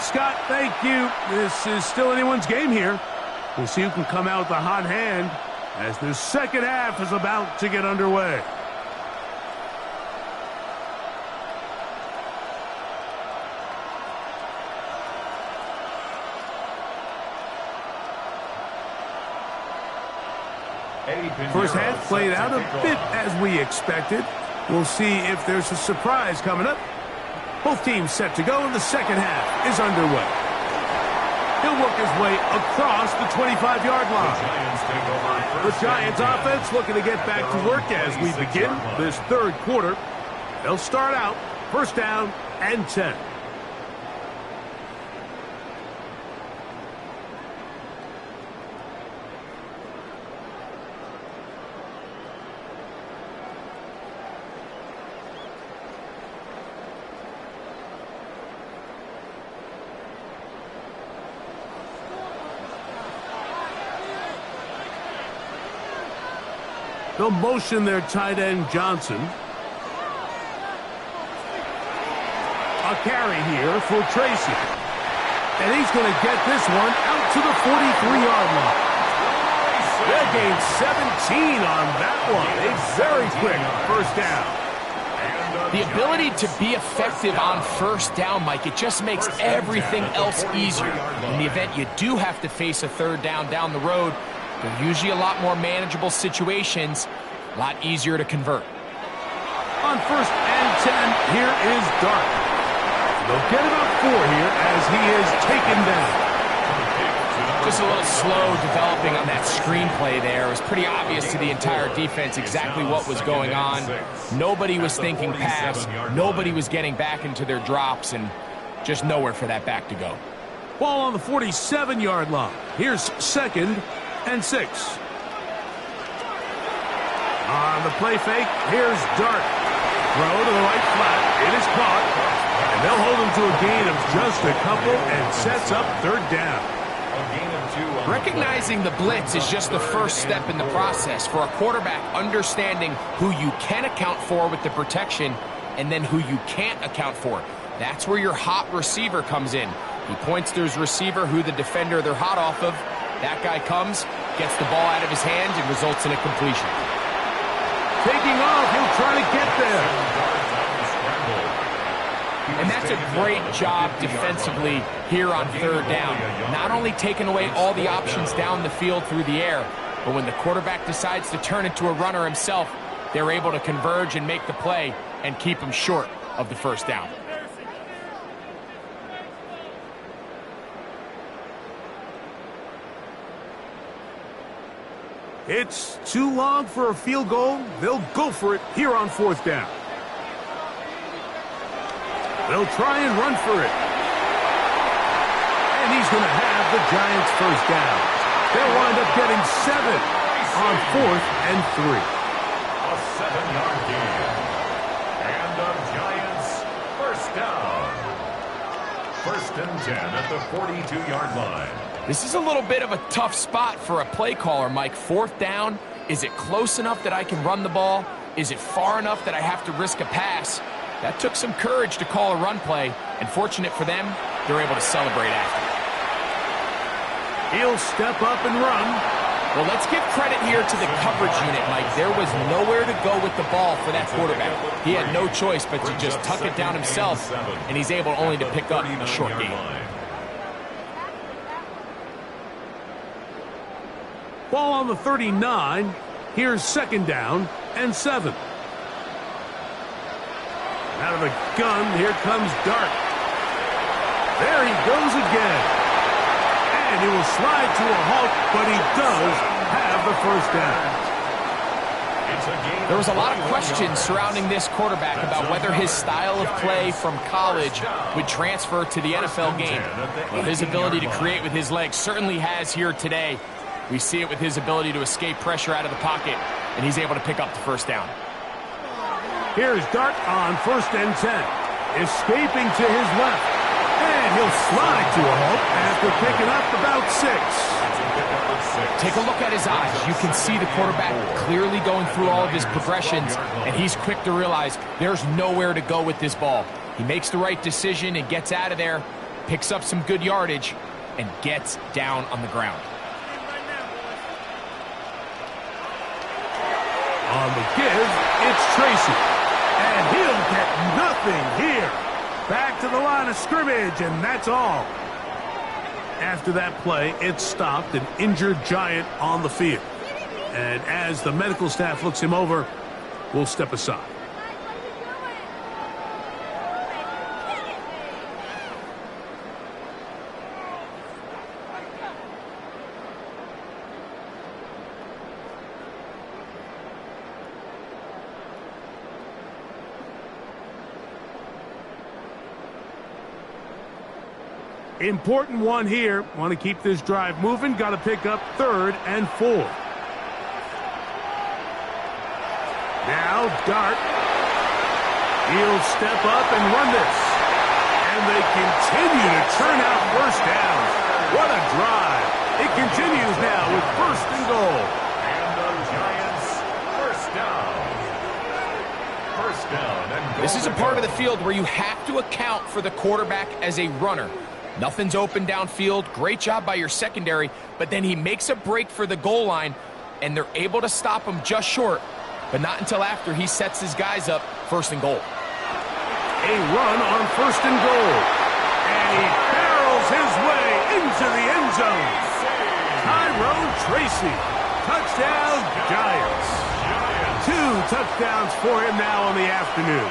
Scott, thank you. This is still anyone's game here. We'll see who can come out with the hot hand as the second half is about to get underway. First half played out a bit as we expected. We'll see if there's a surprise coming up. Both teams set to go, and the second half is underway. He'll work his way across the 25-yard line. The Giants offense looking to get back to work as we begin this third quarter. They'll start out first down and 10. They'll motion their tight end, Johnson. A carry here for Tracy. And he's going to get this one out to the 43-yard line. They'll gain 17 on that one. A very quick first down. The ability to be effective on first down, Mike, it just makes everything else easier. In the event you do have to face a third down the road, they're usually a lot more manageable situations, a lot easier to convert. On first and 10, here is Dart. They'll get about 4 here as he is taken down. Just a little slow developing on that screenplay there. It was pretty obvious to the entire defense exactly what was going on. Nobody was thinking pass. Nobody was getting back into their drops, and just nowhere for that back to go. Ball on the 47-yard line. Here's second and 6. On the play fake, here's Dart. Throw to the right flat. It is caught. And they'll hold him to a gain of just a couple and sets up third down. Recognizing the blitz is just the first step in the process for a quarterback, understanding who you can account for with the protection and then who you can't account for. That's where your hot receiver comes in. He points to his receiver, who the defender they're hot off of. That guy comes, gets the ball out of his hands, and results in a completion. Taking off, he'll try to get there. And that's a great job defensively here on third down. Not only taking away all the options down the field through the air, but when the quarterback decides to turn into a runner himself, they're able to converge and make the play and keep him short of the first down. It's too long for a field goal. They'll go for it here on fourth down. They'll try and run for it. And he's going to have the Giants first down. They'll wind up getting 7 on 4th and 3. A 7-yard gain. And the Giants first down. First and 10 at the 42-yard line. This is a little bit of a tough spot for a play caller, Mike. Fourth down, is it close enough that I can run the ball? Is it far enough that I have to risk a pass? That took some courage to call a run play, and fortunate for them, they're able to celebrate after. He'll step up and run. Well, let's give credit here to the coverage unit, Mike. There was nowhere to go with the ball for that quarterback. He had no choice but to just tuck it down himself, and he's able only to pick up a short gain. Ball on the 39. Here's second down and 7. Out of the gun, here comes Dart. There he goes again. And he will slide to a halt, but he does have the first down. There was a lot of questions surrounding this quarterback about whether his style of play from college would transfer to the NFL game. Well, his ability to create with his legs certainly has here today. We see it with his ability to escape pressure out of the pocket, and he's able to pick up the first down. Here's Dart on first and 10. Escaping to his left. And he'll slide to a halt after picking up about 6. Take a look at his eyes. You can see the quarterback clearly going through all of his progressions, and he's quick to realize there's nowhere to go with this ball. He makes the right decision and gets out of there, picks up some good yardage, and gets down on the ground. On the give, it's Tracy. And he'll get nothing here. Back to the line of scrimmage, and that's all. After that play, it stopped an injured Giant on the field. And as the medical staff looks him over, we'll step aside. Important one here. Want to keep this drive moving. Got to pick up 3rd and 4. Now Dart. He'll step up and run this. And they continue to turn out first downs. What a drive. It continues now with 1st and goal. And the Giants first down. First down. And this is a part of the field where you have to account for the quarterback as a runner. Nothing's open downfield. Great job by your secondary, but then he makes a break for the goal line, and they're able to stop him just short, but not until after he sets his guys up 1st and goal. A run on 1st and goal. And he barrels his way into the end zone. Tyrone Tracy. Touchdown, Giants. 2 touchdowns for him now on the afternoon.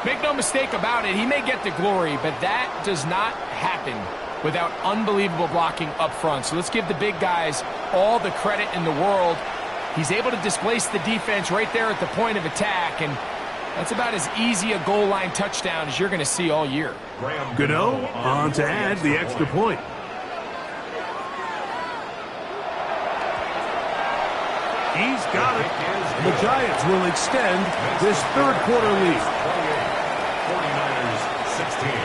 Make no mistake about it, he may get the glory, but that does not happen without unbelievable blocking up front. So let's give the big guys all the credit in the world. He's able to displace the defense right there at the point of attack, and that's about as easy a goal line touchdown as you're going to see all year. Gano on to add the extra point. He's got it. And the Giants will extend this 3rd quarter lead. 49ers 16.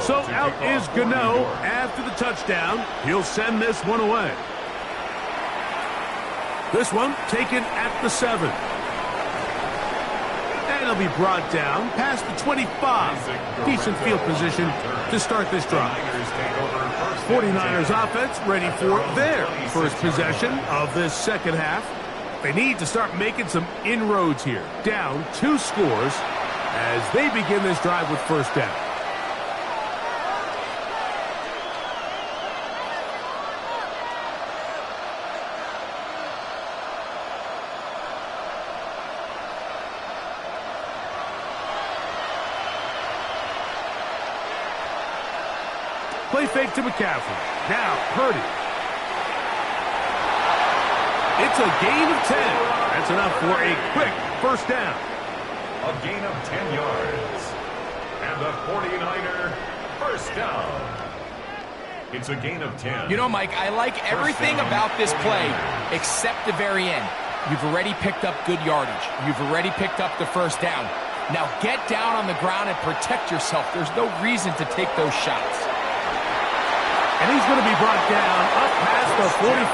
So out is Gano after the touchdown. He'll send this one away. This one taken at the 7. And he'll be brought down past the 25. Decent field position to start this drive. 49ers offense ready for their first possession of this second half. They need to start making some inroads here. Down 2 scores as they begin this drive with 1st down. Play fake to McCaffrey. Now Purdy. It's a gain of 10. That's enough for a quick 1st down. A gain of 10 yards. And the 49er 1st down. It's a gain of 10. You know, Mike, I like everything about this play except the very end. You've already picked up good yardage. You've already picked up the 1st down. Now get down on the ground and protect yourself. There's no reason to take those shots. And he's going to be brought down up past the 45.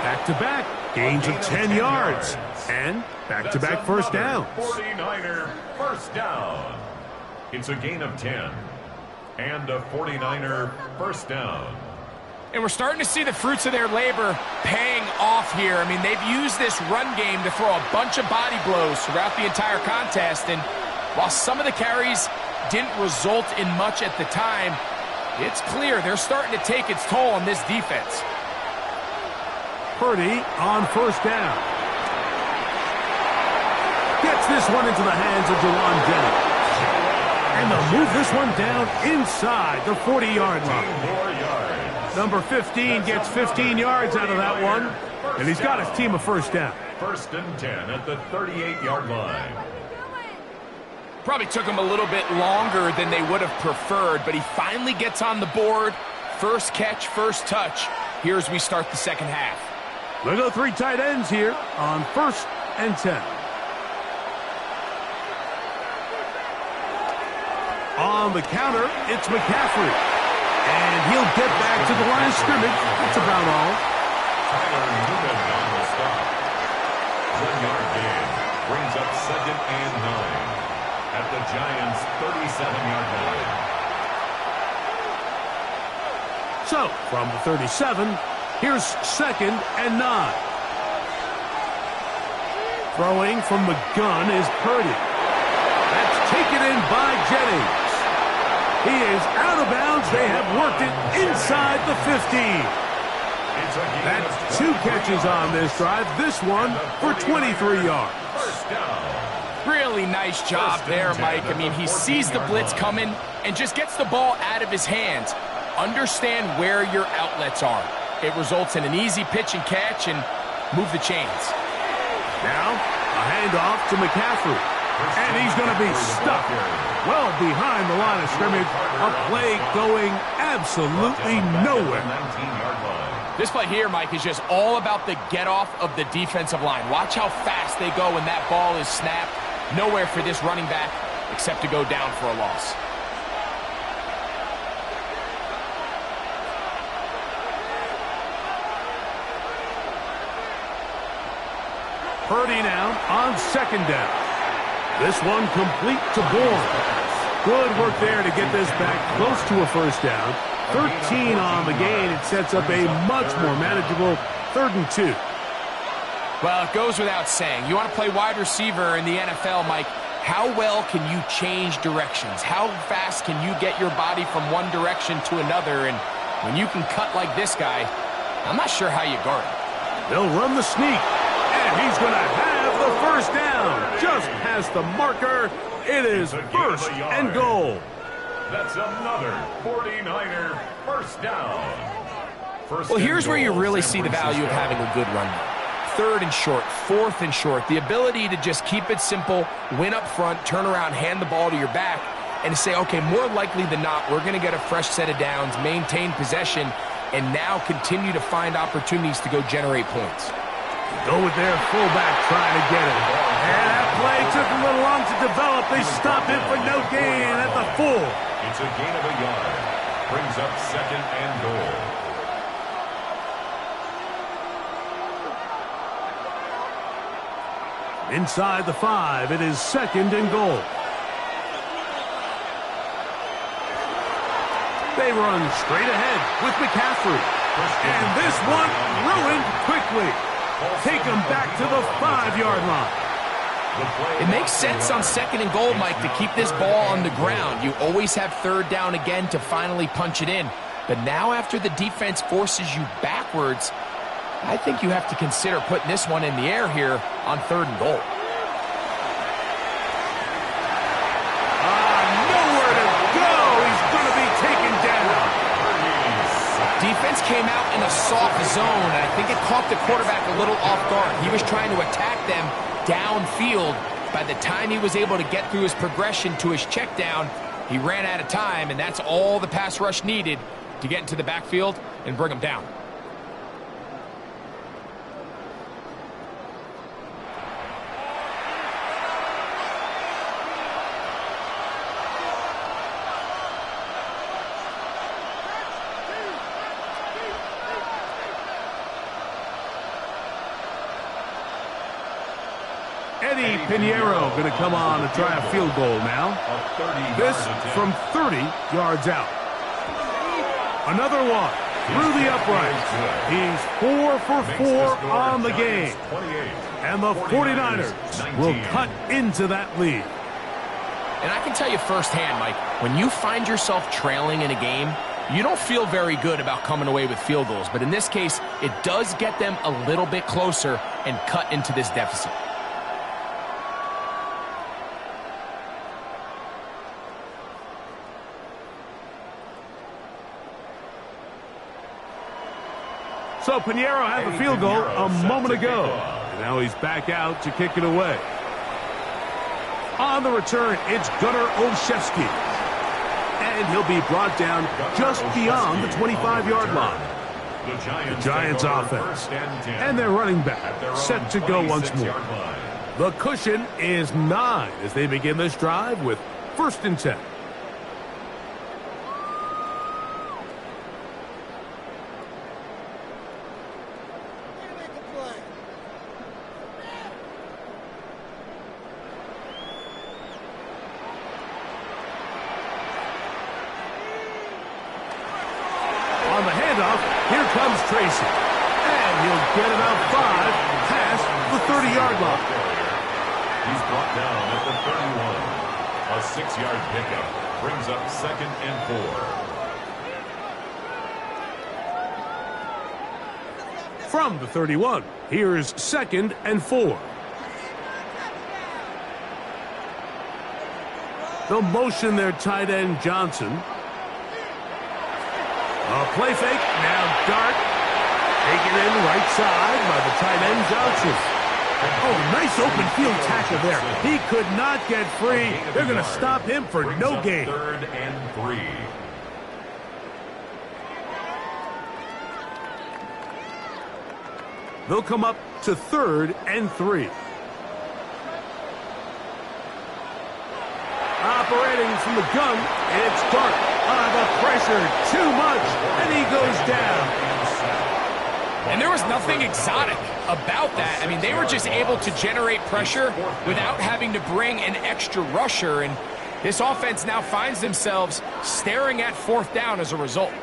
Back-to-back gains of 10 yards. And back-to-back 1st down. 49er 1st down. It's a gain of 10. And a 49er 1st down. And we're starting to see the fruits of their labor paying off here. I mean, they've used this run game to throw a bunch of body blows throughout the entire contest. And while some of the carries didn't result in much at the time, it's clear they're starting to take its toll on this defense. Purdy on 1st down. Gets this one into the hands of Jawan Jennings. And they'll move this one down inside the 40-yard line. Number 15 gets 15 yards out of that one. And he's got his team a 1st down. 1st and 10 at the 38-yard line. Probably took him a little bit longer than they would have preferred, but he finally gets on the board. First catch, first touch. Here as we start the second half. We'll go 3 tight ends here on 1st and 10. On the counter, it's McCaffrey. And he'll get back to the line of scrimmage. That's about all. Tyler Newman on the stop. 1-yard gain. Brings up 2nd and 9. At the Giants' 37-yard line. So, from the 37, here's 2nd and 9. Throwing from the gun is Purdy. That's taken in by Jennings. He is out of bounds. They have worked it inside the 15. That's 2 catches on this drive. This one for 23 yards. First down. Really nice job there, Mike. I mean, he sees the blitz coming and just gets the ball out of his hands. Understand where your outlets are. It results in an easy pitch and catch and move the chains. Now, a handoff to McCaffrey. And he's going to be stuck well behind the line of scrimmage. A play going absolutely nowhere. This play here, Mike, is just all about the get-off of the defensive line. Watch how fast they go when that ball is snapped. Nowhere for this running back except to go down for a loss. Purdy now on 2nd down. This one complete to Bourne. Good work there to get this back close to a first down. 13 on the gain. It sets up a much more manageable 3rd and 2. Well, it goes without saying. You want to play wide receiver in the NFL, Mike. How well can you change directions? How fast can you get your body from one direction to another? And when you can cut like this guy, I'm not sure how you guard him. They'll run the sneak. And he's going to have the first down. Just past the marker. It is 1st and goal. That's another 49er first down. Well, here's where you really see the value of having a good run. 3rd and short, 4th and short. The ability to just keep it simple, win up front, turn around, hand the ball to your back, and say, okay, more likely than not, we're going to get a fresh set of downs, maintain possession, and now continue to find opportunities to go generate points. Go with their fullback trying to get it. And that play took a little long to develop. They stopped it for no gain at the 4. It's a gain of a yard. Brings up 2nd and goal. Inside the 5, it is 2nd and goal. They run straight ahead with McCaffrey. And this one ruined quickly. Take them back to the 5-yard line. It makes sense on 2nd and goal, Mike, to keep this ball on the ground. You always have 3rd down again to finally punch it in. But now after the defense forces you backwards, I think you have to consider putting this one in the air here on 3rd and goal. Nowhere to go. He's going to be taken down. Defense came out in a soft zone, and I think it caught the quarterback a little off guard. He was trying to attack them downfield. By the time he was able to get through his progression to his check down, he ran out of time, and that's all the pass rush needed to get into the backfield and bring him down. Eddie Pinheiro going to come on to try a field goal now. This from 30 yards out. Another one through the uprights. He's 4 for 4 on the game. And the 49ers will cut into that lead. And I can tell you firsthand, Mike, when you find yourself trailing in a game, you don't feel very good about coming away with field goals. But in this case, it does get them a little bit closer and cut into this deficit. So Pinheiro had the field goal a moment ago. And now he's back out to kick it away. On the return, it's Gunnar Olszewski. And he'll be brought down just beyond the 25-yard line. The Giants offense. And their running back set to go once more. The cushion is 9 as they begin this drive with 1st and 10. On the handoff, here comes Tracy. And he'll get about 5 past the 30-yard line. He's brought down at the 31. A 6-yard pickup brings up 2nd and 4. From the 31, here's 2nd and 4. They'll motion their tight end Johnson. A play fake, now Dart. Taken in right side by the tight end Johnson. Oh, nice open field tackle there. He could not get free. They're going to stop him for no gain. 3rd and 3. They'll come up to 3rd and 3. Operating from the gun, it's Dart. The pressure, too much, and he goes down. And there was nothing exotic about that. I mean, they were just able to generate pressure without having to bring an extra rusher, and this offense now finds themselves staring at 4th down as a result.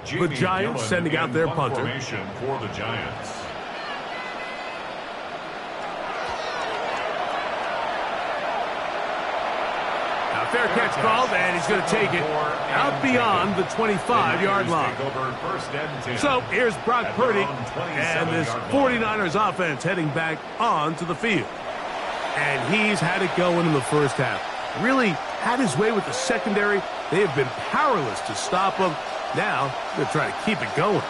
The Giants sending out their punter. Formation for the Giants. Fair catch called, and he's going to take it out beyond the 25-yard line. So here's Brock Purdy, and this 49ers offense heading back onto the field. And he's had it going in the first half. Really had his way with the secondary. They have been powerless to stop him. Now they're trying to keep it going.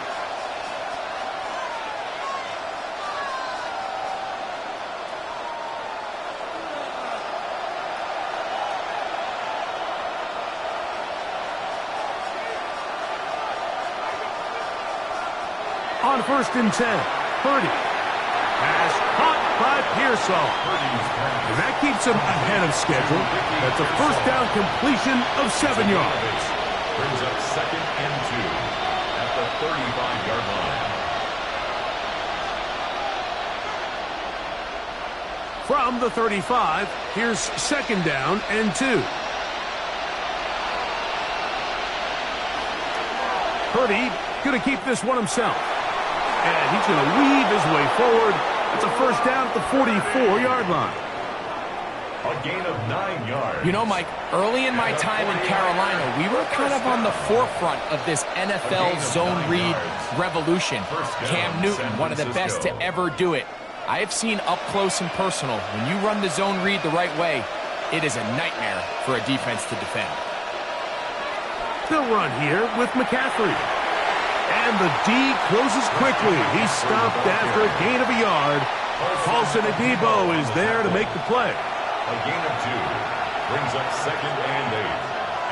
On 1st and 10, Purdy. Pass caught by Pearsall. And that keeps him ahead of schedule. That's a 1st down completion of 7 yards. Brings up 2nd and 2 at the 35-yard line. From the 35, here's 2nd down and 2. Purdy going to keep this one himself. And he's going to weave his way forward. It's a 1st down at the 44-yard line. A gain of 9 yards. You know, Mike, early in my time in Carolina, we were kind of on the forefront of this NFL zone read revolution. Cam Newton, one of the best to ever do it. I have seen up close and personal, when you run the zone read the right way, it is a nightmare for a defense to defend. They'll run here with McCaffrey. And the D closes quickly. He's stopped after a gain of a yard. Paulson Adebo is there to make the play. A gain of 2 brings up 2nd and 8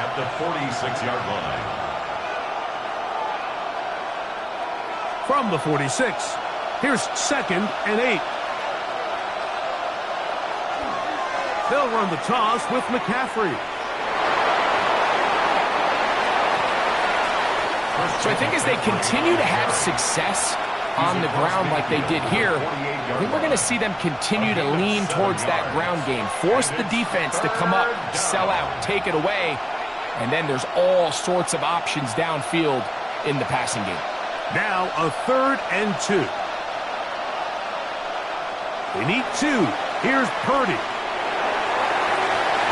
at the 46-yard line. From the 46, here's 2nd and 8. They'll run the toss with McCaffrey. So I think as they continue to have success on the ground like they did here, I think we're going to see them continue to lean towards that ground game, force the defense to come up, sell out, take it away, and then there's all sorts of options downfield in the passing game. Now a 3rd and 2. They need 2. Here's Purdy.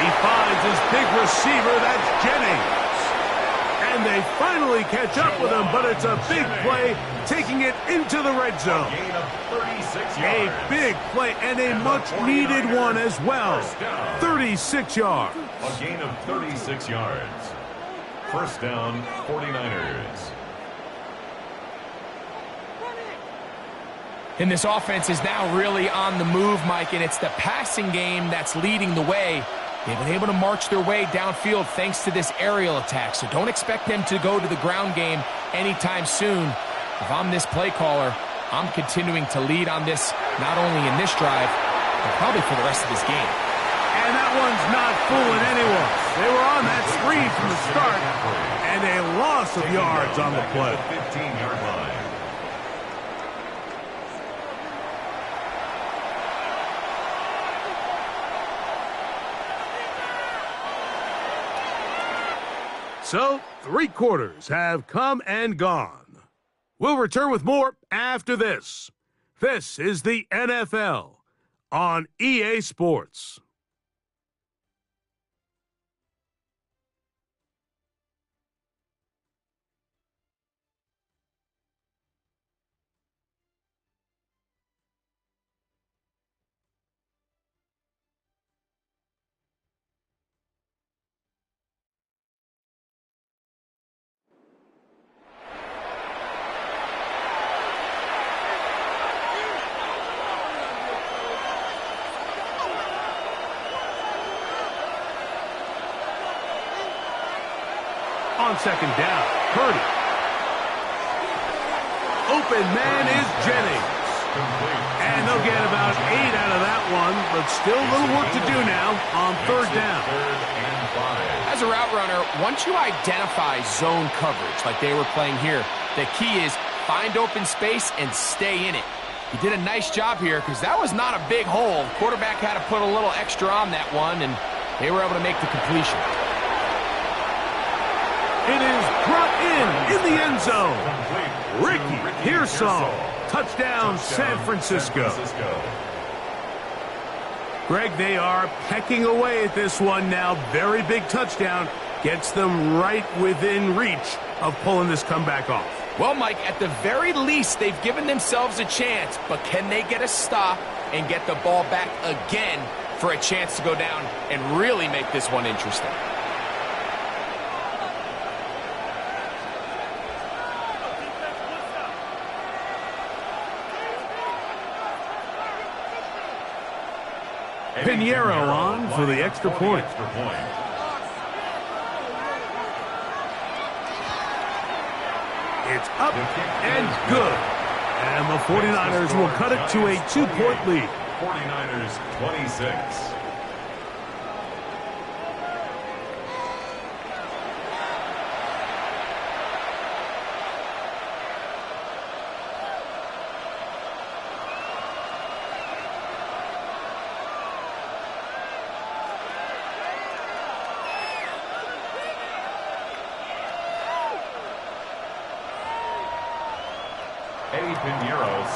He finds his big receiver, that's Jennings. And they finally catch up with him, but it's a big play, taking it into the red zone. A big play and a much-needed one as well. 36 yards. A gain of 36 yards. 1st down, 49ers. And this offense is now really on the move, Mike, and it's the passing game that's leading the way. They've been able to march their way downfield thanks to this aerial attack, so don't expect them to go to the ground game anytime soon. If I'm this play caller, I'm continuing to lead on this, not only in this drive, but probably for the rest of this game. And that one's not fooling anyone. They were on that screen from the start, and a loss of yards on the play. 15-yard line. So, 3 quarters have come and gone. We'll return with more after this. This is the NFL on EA Sports. On second down, Purdy. Open man is Jennings. And they'll get about 8 out of that one, but still a little work to do now on third down. As a route runner, once you identify zone coverage like they were playing here, the key is find open space and stay in it. He did a nice job here because that was not a big hole. Quarterback had to put a little extra on that one, and they were able to make the completion. It is brought in the end zone. Ricky Pearsall. Touchdown, San Francisco. Greg, they are pecking away at this one now. Very big touchdown. Gets them right within reach of pulling this comeback off. Well, Mike, at the very least, they've given themselves a chance, but can they get a stop and get the ball back again for a chance to go down and really make this one interesting? Pinheiro on for the extra point. It's up and good. And the 49ers will cut it to a 2-point lead. 49ers 26.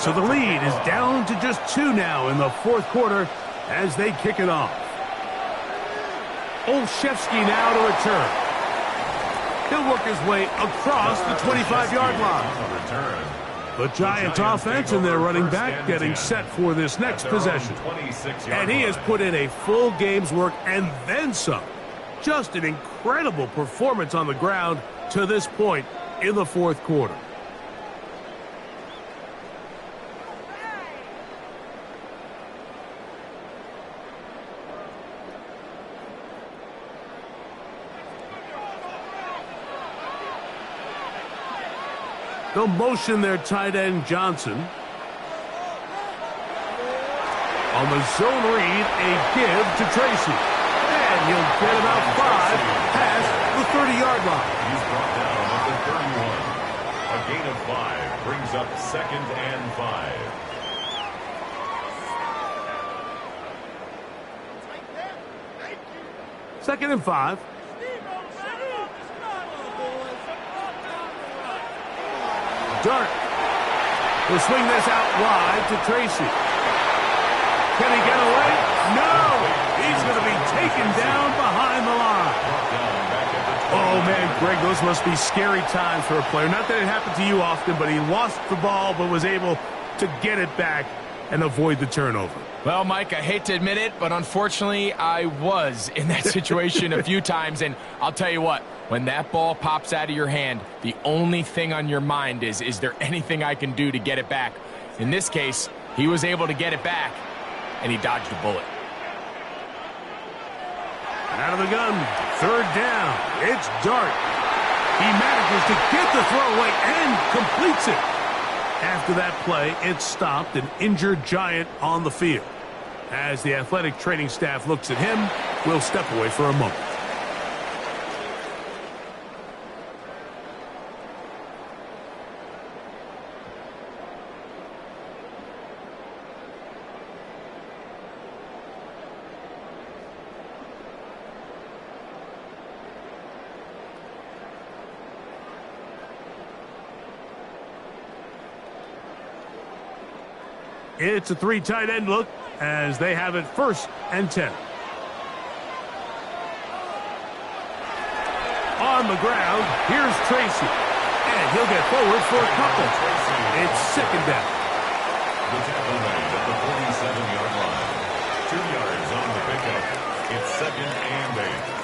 So the lead is down to just 2 now in the fourth quarter as they kick it off. Olszewski now to return. He'll work his way across the 25-yard line. The Giants offense and their running back getting set for this next possession. And he has put in a full game's work and then some. Just an incredible performance on the ground to this point in the fourth quarter. They'll motion their tight end, Johnson. On the zone read, a give to Tracy. And he'll get about 5 past the 30-yard line. He's brought down at the 31. A gain of 5 brings up 2nd and 5. 2nd and 5. Dart will swing this out wide to Tracy. Can he get away? No! He's going to be taken down behind the line. Oh, man, Greg, those must be scary times for a player. Not that it happened to you often, but he lost the ball but was able to get it back and avoid the turnover. Well, Mike, I hate to admit it, but unfortunately, I was in that situation a few times, and I'll tell you what, when that ball pops out of your hand, the only thing on your mind is there anything I can do to get it back? In this case, he was able to get it back, and he dodged a bullet. Out of the gun, third down. It's Dart. He manages to get the throwaway and completes it. After that play, it stopped an injured Giant on the field. As the athletic training staff looks at him, we'll step away for a moment. It's a three tight end look as they have it 1st and 10. On the ground, here's Tracy. And he'll get forward for a couple. It's 2nd down. The tackle made at the 47-yard line. 2 yards on the pickup. It's 2nd and 8.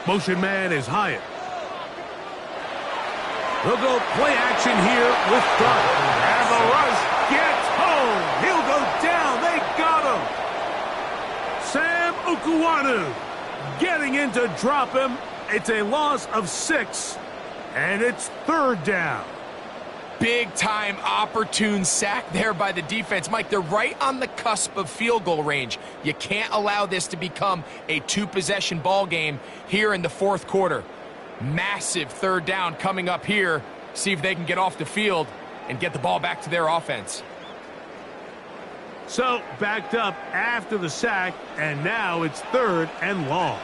Motion man is Hyatt. They'll go play action here with Dart. And the rush gets home. He'll go down. They got him. Sam Okuwanu getting in to drop him. It's a loss of 6, and it's 3rd down. Big-time opportune sack there by the defense. Mike, they're right on the cusp of field goal range. You can't allow this to become a 2-possession ball game here in the 4th quarter. Massive 3rd down coming up here. See if they can get off the field and get the ball back to their offense. So, backed up after the sack, and now it's 3rd and long.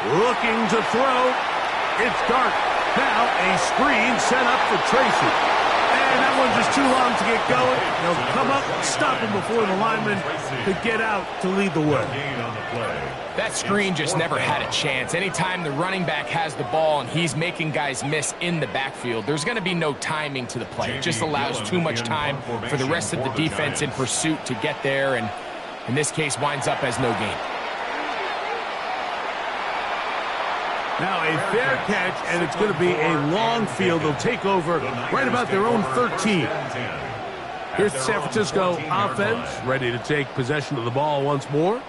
Looking to throw. It's Dart. Now a screen set up for Tracy. And that one's just too long to get going. They'll come up, stop him before the lineman could get out to lead the way. That screen just never had a chance. Anytime the running back has the ball and he's making guys miss in the backfield, there's going to be no timing to the play. It just allows too much time for the rest of the defense in pursuit to get there, and in this case winds up as no gain. Now a fair catch, and it's going to be a long field. They'll take over right about their own 13. Here's the San Francisco offense, ready to take possession of the ball once more.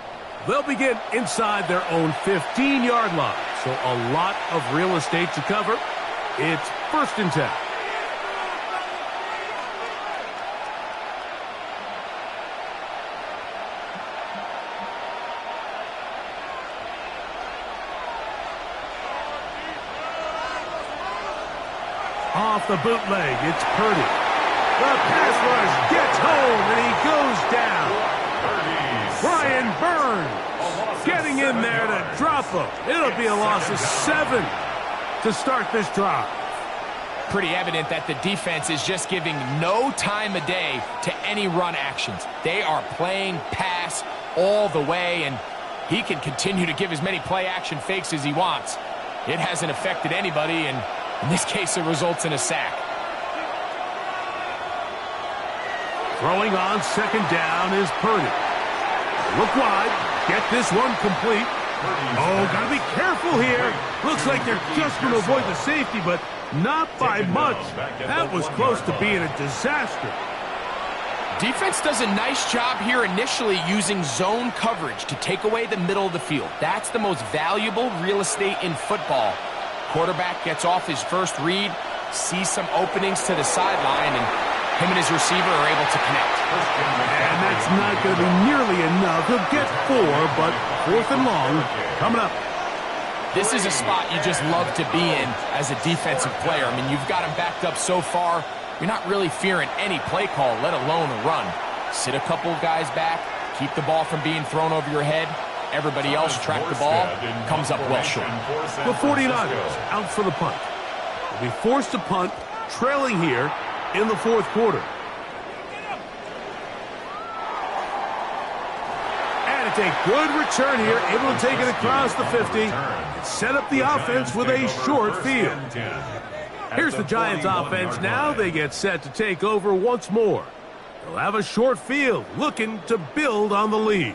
They'll begin inside their own 15-yard line, so a lot of real estate to cover. It's 1st and 10. Off the bootleg, it's Purdy. The pass rush gets home, and he goes down. Brian Burns getting in there to drop him. It'll be a loss of 7 to start this drive. Pretty evident that the defense is just giving no time of day to any run actions. They are playing pass all the way, and he can continue to give as many play action fakes as he wants. It hasn't affected anybody, and in this case, it results in a sack. Throwing on 2nd down is Purdy. Look wide. Get this one complete. Oh, gotta be careful here. Looks like they're just going to avoid the safety, but not by much. That was close to being a disaster. Defense does a nice job here initially using zone coverage to take away the middle of the field. That's the most valuable real estate in football. Quarterback gets off his first read, sees some openings to the sideline, and him and his receiver are able to connect. And that's not going to be nearly enough. He'll get 4, but 4th and long coming up. This is a spot you just love to be in as a defensive player. I mean, you've got him backed up so far, you're not really fearing any play call, let alone a run. Sit a couple of guys back, keep the ball from being thrown over your head. Everybody else track the ball, comes up well short. The 49ers out for the punt. They'll be forced to punt, trailing here in the 4th quarter. And it's a good return here, able to take it across the 50 and set up the offense with a short field. Here's the Giants offense now. They get set to take over once more. They'll have a short field, looking to build on the lead.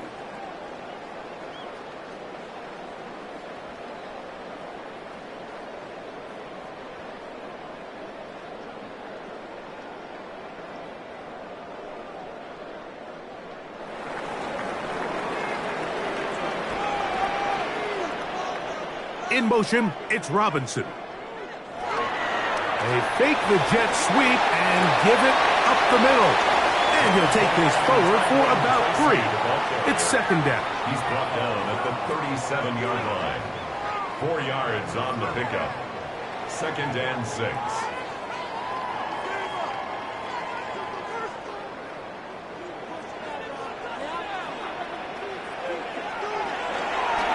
In motion, it's Robinson. They fake the jet sweep and give it up the middle. And he'll take this forward for about 3. It's second down. He's brought down at the 37-yard line. 4 yards on the pickup. Second and 6.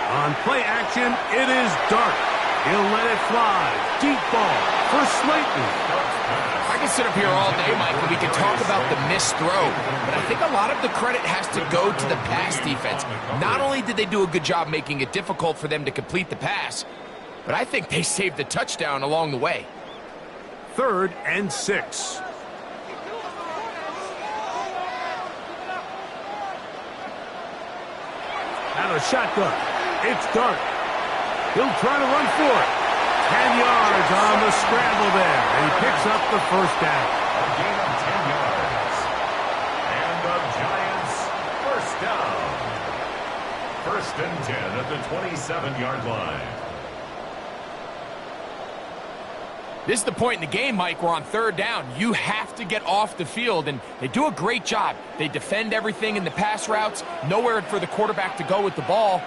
On play action, it is Dart. He'll let it fly. Deep ball for Slayton. I can sit up here all day, Mike, and we can talk about the missed throw, but I think a lot of the credit has to go to the pass defense. Not only did they do a good job making it difficult for them to complete the pass, but I think they saved the touchdown along the way. Third and 6. Out of shotgun. It's Dart. He'll try to run for it. 10 yards on the scramble there, and he picks up the first down. A gain of 10 yards. And the Giants first down. First and 10 at the 27-yard line. This is the point in the game, Mike, where on third down, you have to get off the field, and they do a great job. They defend everything in the pass routes, nowhere for the quarterback to go with the ball,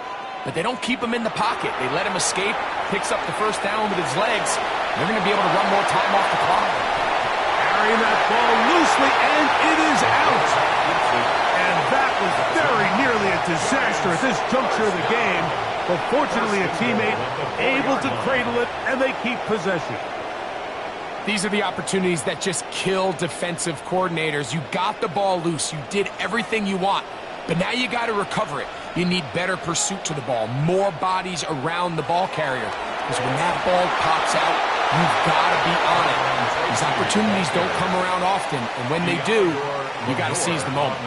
but they don't keep him in the pocket. They let him escape, picks up the first down with his legs. They're going to be able to run more time off the clock. Carrying that ball loosely, and it is out. And that was very nearly a disaster at this juncture of the game, but fortunately a teammate able to cradle it, and they keep possession. These are the opportunities that just kill defensive coordinators. You got the ball loose. You did everything you want. But now you got to recover it. You need better pursuit to the ball, more bodies around the ball carrier. Because when that ball pops out, you've got to be on it. These opportunities don't come around often. And when they do, you got to seize the moment.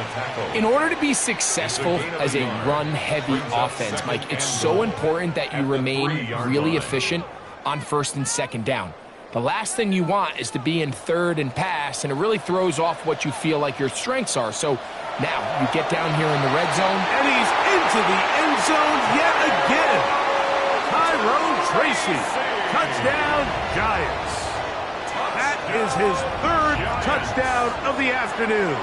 In order to be successful as a run-heavy offense, Mike, it's so important that you remain really efficient on first and second down. The last thing you want is to be in third and pass, and it really throws off what you feel like your strengths are. So now you get down here in the red zone. And he's into the end zone yet again. Tyrone Tracy. Touchdown, Giants. That is his third touchdown of the afternoon.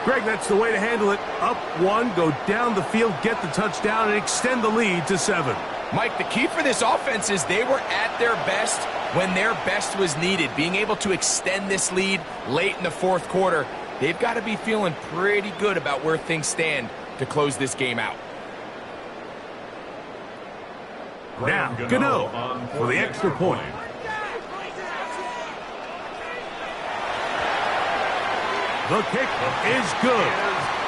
Greg, that's the way to handle it. Up 1, go down the field, get the touchdown, and extend the lead to 7. Mike, the key for this offense is they were at their best when their best was needed. Being able to extend this lead late in the fourth quarter, they've got to be feeling pretty good about where things stand to close this game out. Now, Gano for the extra point. The kick is good.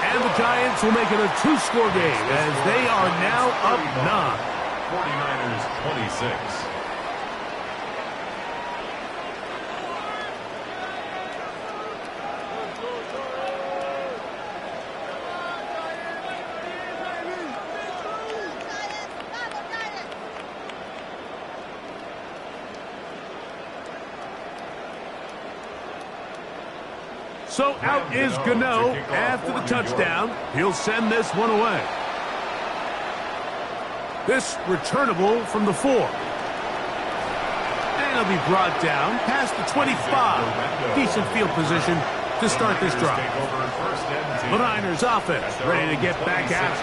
And the Giants will make it a 2-score game as they are now up 9. 49ers 26. So out is Gano after the touchdown. He'll send this one away. This returnable from the 4. And he'll be brought down past the 25. Decent field position to start this drive. The Niners offense ready to get back at it.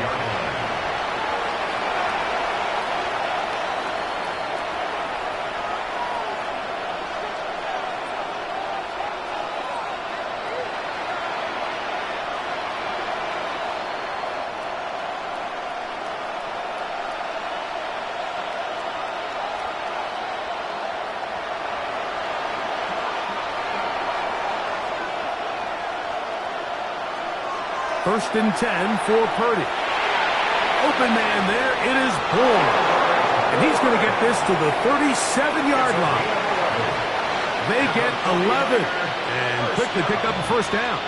First and 10 for Purdy. Open man there. It is Bourne. And he's going to get this to the 37-yard line. They get 11. And quickly pick up a first down.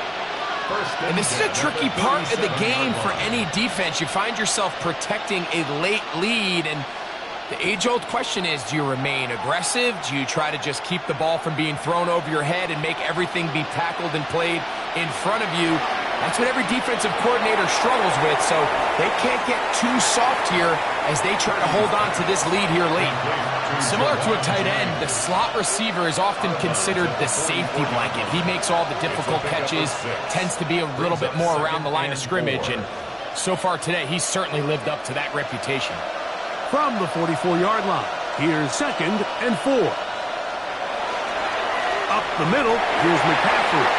And this is a tricky part of the game for any defense. You find yourself protecting a late lead, and the age-old question is, do you remain aggressive? Do you try to just keep the ball from being thrown over your head and make everything be tackled and played in front of you? That's what every defensive coordinator struggles with, so they can't get too soft here as they try to hold on to this lead here late. Similar to a tight end, the slot receiver is often considered the safety blanket. He makes all the difficult catches, tends to be a little bit more around the line of scrimmage, and so far today, he's certainly lived up to that reputation. From the 44-yard line, here's 2nd and 4. Up the middle, here's McCaffrey.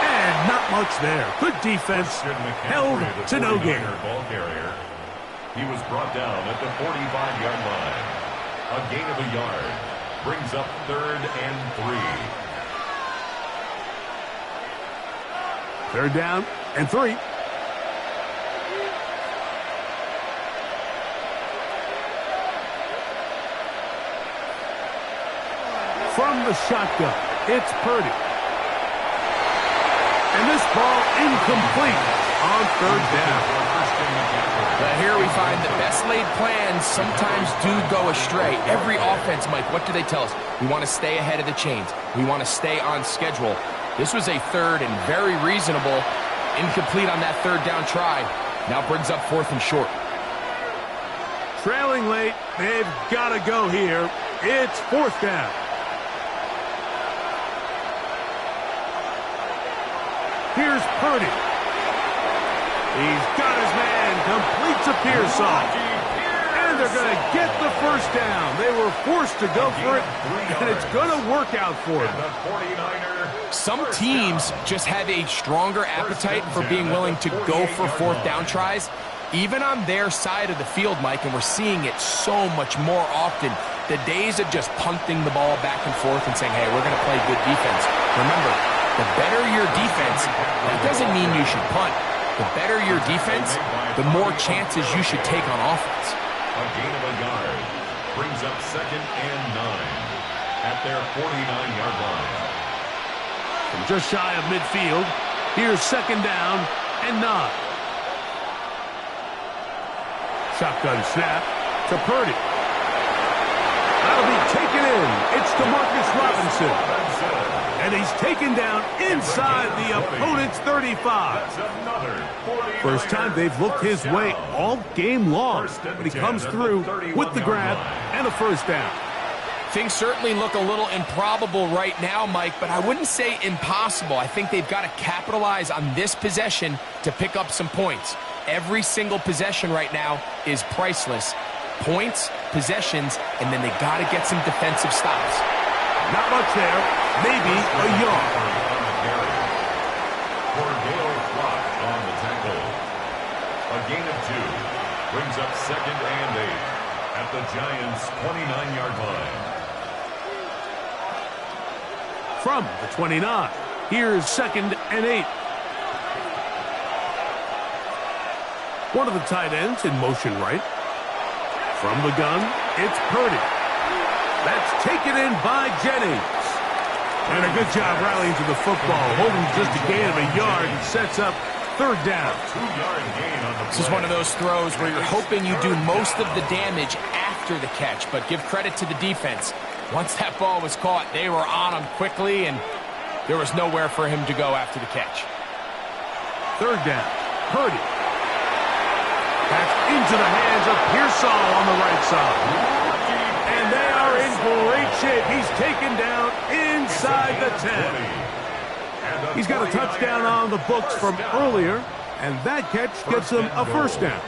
And not much there. Good defense, held to no gain. He was brought down at the 45-yard line. A gain of a yard brings up 3rd and 3. 3rd down and 3. From the shotgun, it's Purdy. And this ball incomplete on 3rd down. But here we find the best laid plans sometimes do go astray. Every offense, Mike, what do they tell us? We want to stay ahead of the chains. We want to stay on schedule. This was a 3rd and very reasonable. Incomplete on that 3rd down try. Now brings up 4th and short. Trailing late, they've got to go here. It's 4th down. Here's Purdy. He's got his man, completes a Pearsall. And they're going to get the first down. They were forced to go for it, and it's going to work out for them. Some teams just have a stronger appetite for being willing to go for 4th down tries, even on their side of the field, Mike, and we're seeing it so much more often. The days of just punting the ball back and forth and saying, hey, we're going to play good defense. Remember, the better your defense, that doesn't mean you should punt. The better your defense, the more chances you should take on offense. A gain of a yard brings up 2nd and 9 at their 49-yard line. From just shy of midfield, here's 2nd down and 9. Shotgun snap to Purdy. That'll be taken in. It's DeMarcus Robinson. And he's taken down inside the opponent's 35. First time they've looked his way all game long. But he comes through with the grab and a first down. Things certainly look a little improbable right now, Mike, but I wouldn't say impossible. I think they've got to capitalize on this possession to pick up some points. Every single possession right now is priceless. Points, possessions, and then they got to get some defensive stops. Not much there. Maybe a yard. Cordell Flott on the tackle. A gain of 2 brings up 2nd and 8 at the Giants' 29-yard line. From the 29, here's 2nd and 8. One of the tight ends in motion right. From the gun, it's Purdy. That's taken in by Jennings. And a good job rallying to the football, holding just a gain of a yard and sets up 3rd down. 2-yard gain on the play. This is one of those throws where you're hoping you do most of the damage after the catch, but give credit to the defense. Once that ball was caught, they were on him quickly, and there was nowhere for him to go after the catch. 3rd down, Purdy. That's into the hands of Pearsall on the right side. And they are in great shape. He's taken down inside the 10. He's got a touchdown on the books from earlier, and that catch gets him a first down.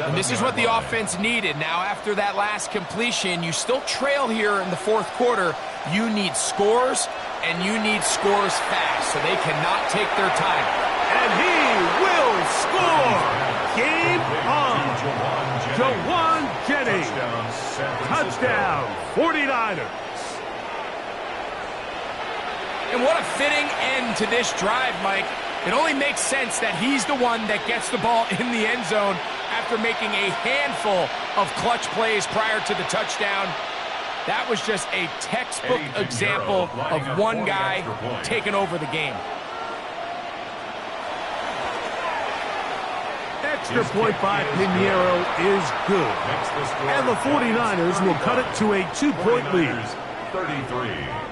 And this is what the offense needed. Now, after that last completion, you still trail here in the 4th quarter. You need scores, and you need scores fast, so they cannot take their time. And he will score! Game on! Jauan Jennings. Touchdown, 49ers. And what a fitting end to this drive, Mike. It only makes sense that he's the one that gets the ball in the end zone after making a handful of clutch plays prior to the touchdown. That was just a textbook example of one guy taking over the game. Extra point by Pinheiro is good. And the 49ers will cut it to a 2-point lead. 33.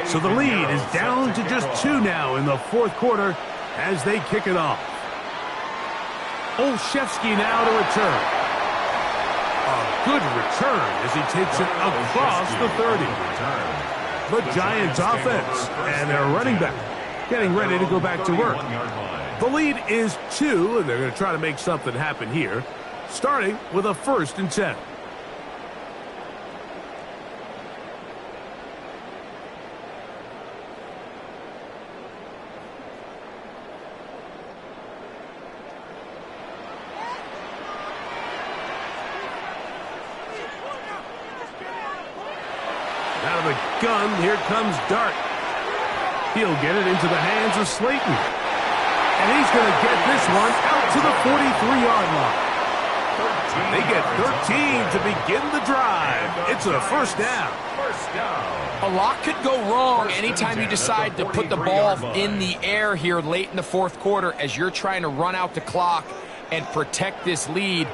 So the lead is down to just 2 now in the fourth quarter as they kick it off. Olszewski now to return. A good return as he takes it across the 30. The Giants offense and their running back getting ready to go back to work. The lead is 2, and they're going to try to make something happen here, starting with a 1st and 10. Out of the gun, here comes Dart. He'll get it into the hands of Slayton. And he's going to get this one out to the 43-yard line. They get 13 to begin the drive. It's a first down. A lot could go wrong anytime you decide to put the ball in the air here late in the fourth quarter as you're trying to run out the clock and protect this lead.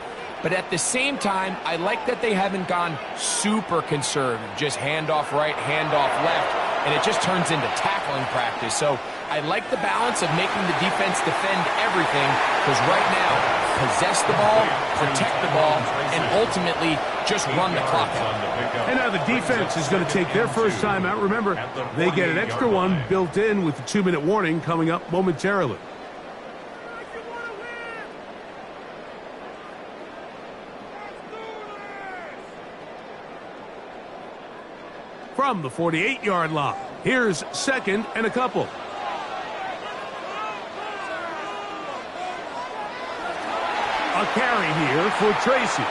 But at the same time, I like that they haven't gone super conservative, just handoff right, handoff left, and it just turns into tackling practice. So I like the balance of making the defense defend everything, because right now, possess the ball, protect the ball, and ultimately just run the clock out. And now the defense is going to take their first time out. Remember, they get an extra one built in with the 2-minute warning coming up momentarily. From the 48-yard line, here's 2nd and a couple. A carry here for Tracy.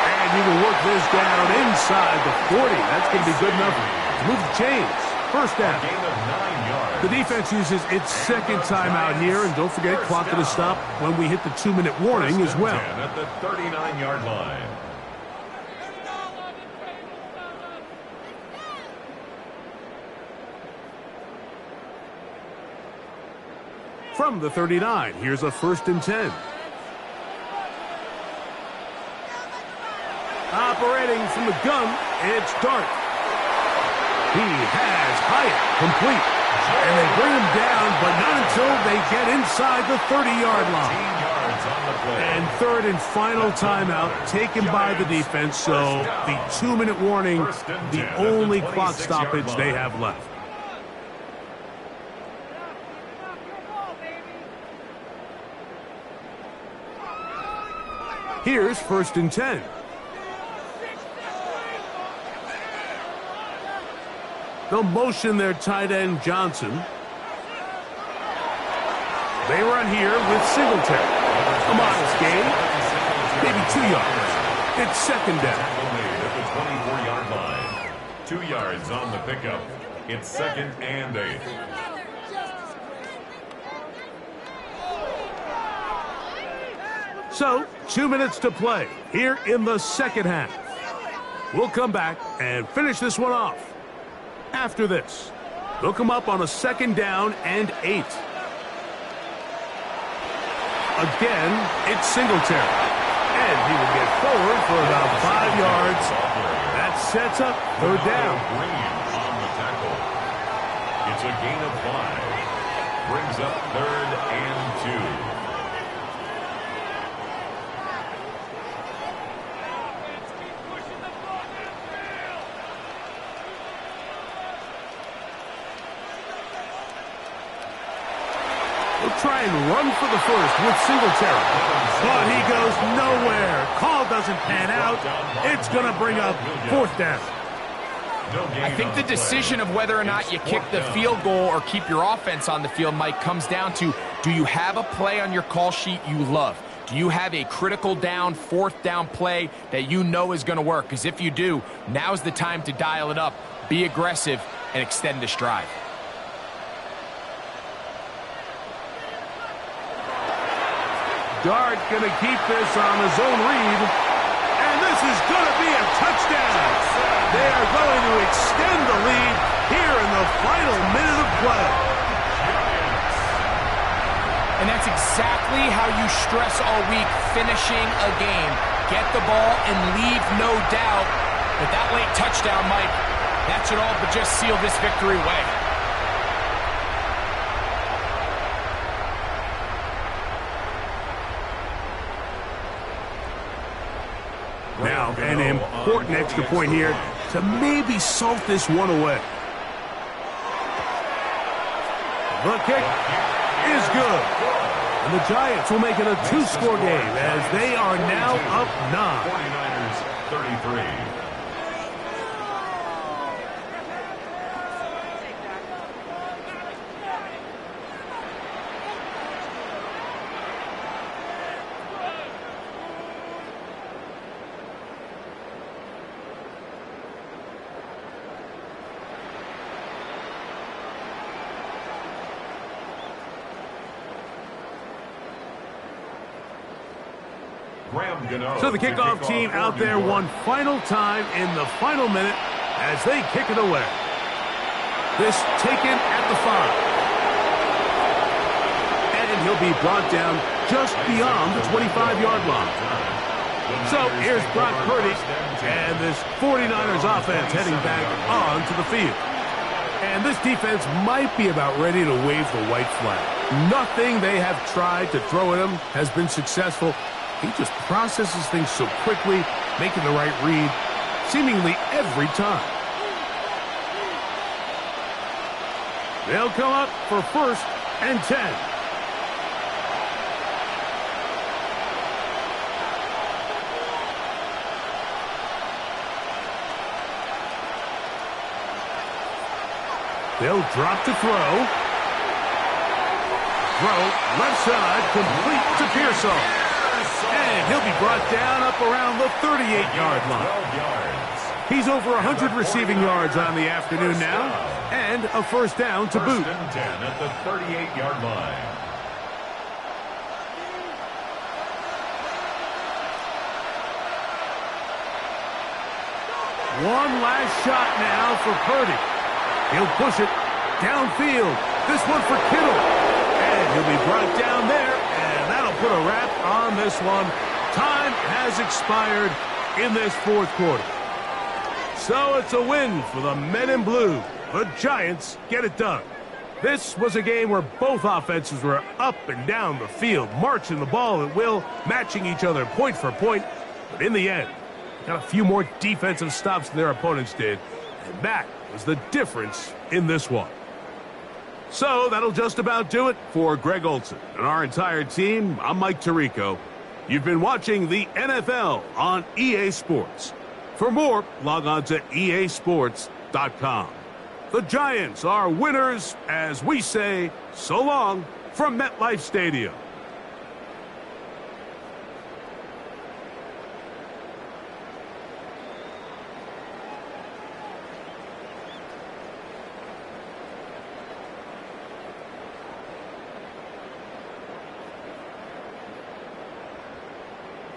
And he will work this down inside the 40. That's going to be good enough to move the chains. First down. The defense uses its 2nd timeout here, and don't forget, clock to stop when we hit the 2-minute warning as well. At the 39-yard line. From the 39, here's a 1st and 10. Operating from the gun, it's Dart. He has Hyatt complete. And they bring him down, but not until they get inside the 30-yard line. And 3rd and final timeout taken by the defense, so the 2-minute warning, the only clock stoppage they have left. Here's 1st and 10. They'll motion their tight end, Johnson. They run here with Singletary. A modest gain, maybe 2 yards. It's 2nd down. At the 24-yard line. 2 yards on the pickup. It's 2nd and 8. So, 2 minutes to play here in the second half. We'll come back and finish this one off. After this, they'll come up on a 2nd down and 8. Again, it's Singletary. And he will get forward for about 5 yards. That sets up 3rd down. On the tackle. It's a gain of 5. Brings up 3rd and 2. Try and run for the 1st with Singletary. But he goes nowhere. Call doesn't pan out. It's going to bring up 4th down. I think the decision of whether or not you kick the field goal or keep your offense on the field, Mike, comes down to, do you have a play on your call sheet you love? Do you have a critical down, fourth down play that you know is going to work? Because if you do, now's the time to dial it up, be aggressive, and extend this drive. Dart going to keep this on his own read. And this is going to be a touchdown. They are going to extend the lead here in the final minute of play. And that's exactly how you stress all week, finishing a game. Get the ball and leave no doubt. But that late touchdown, Mike, that should all but just seal this victory away. Now, an important extra point here to maybe salt this one away. The kick is good. And the Giants will make it a two-score game as they are now up 9. 49ers 33. So the kickoff team out there one final time in the final minute as they kick it away. This taken at the 5. And he'll be brought down just beyond the 25-yard line. So here's Brock Purdy and this 49ers offense heading back onto the field. And this defense might be about ready to wave the white flag. Nothing they have tried to throw at him has been successful. He just processes things so quickly, making the right read seemingly every time. They'll come up for 1st and 10. They'll drop to throw. Throw left side, complete to Pearsall. And he'll be brought down up around the 38-yard line. He's over 100 receiving yards on the afternoon now, and a first down to boot. 1st and 10 at the 38-yard line. One last shot now for Purdy. He'll push it downfield. This one for Kittle. And he'll be brought down there, and that'll put a wrap on this one. Time has expired in this 4th quarter. So it's a win for the men in blue. The Giants get it done. This was a game where both offenses were up and down the field, marching the ball at will, matching each other point for point. But in the end, got a few more defensive stops than their opponents did. And that was the difference in this one. So that'll just about do it for Greg Olsen and our entire team. I'm Mike Tirico. You've been watching the NFL on EA Sports. For more, log on to easports.com. The Giants are winners as we say so long from MetLife Stadium.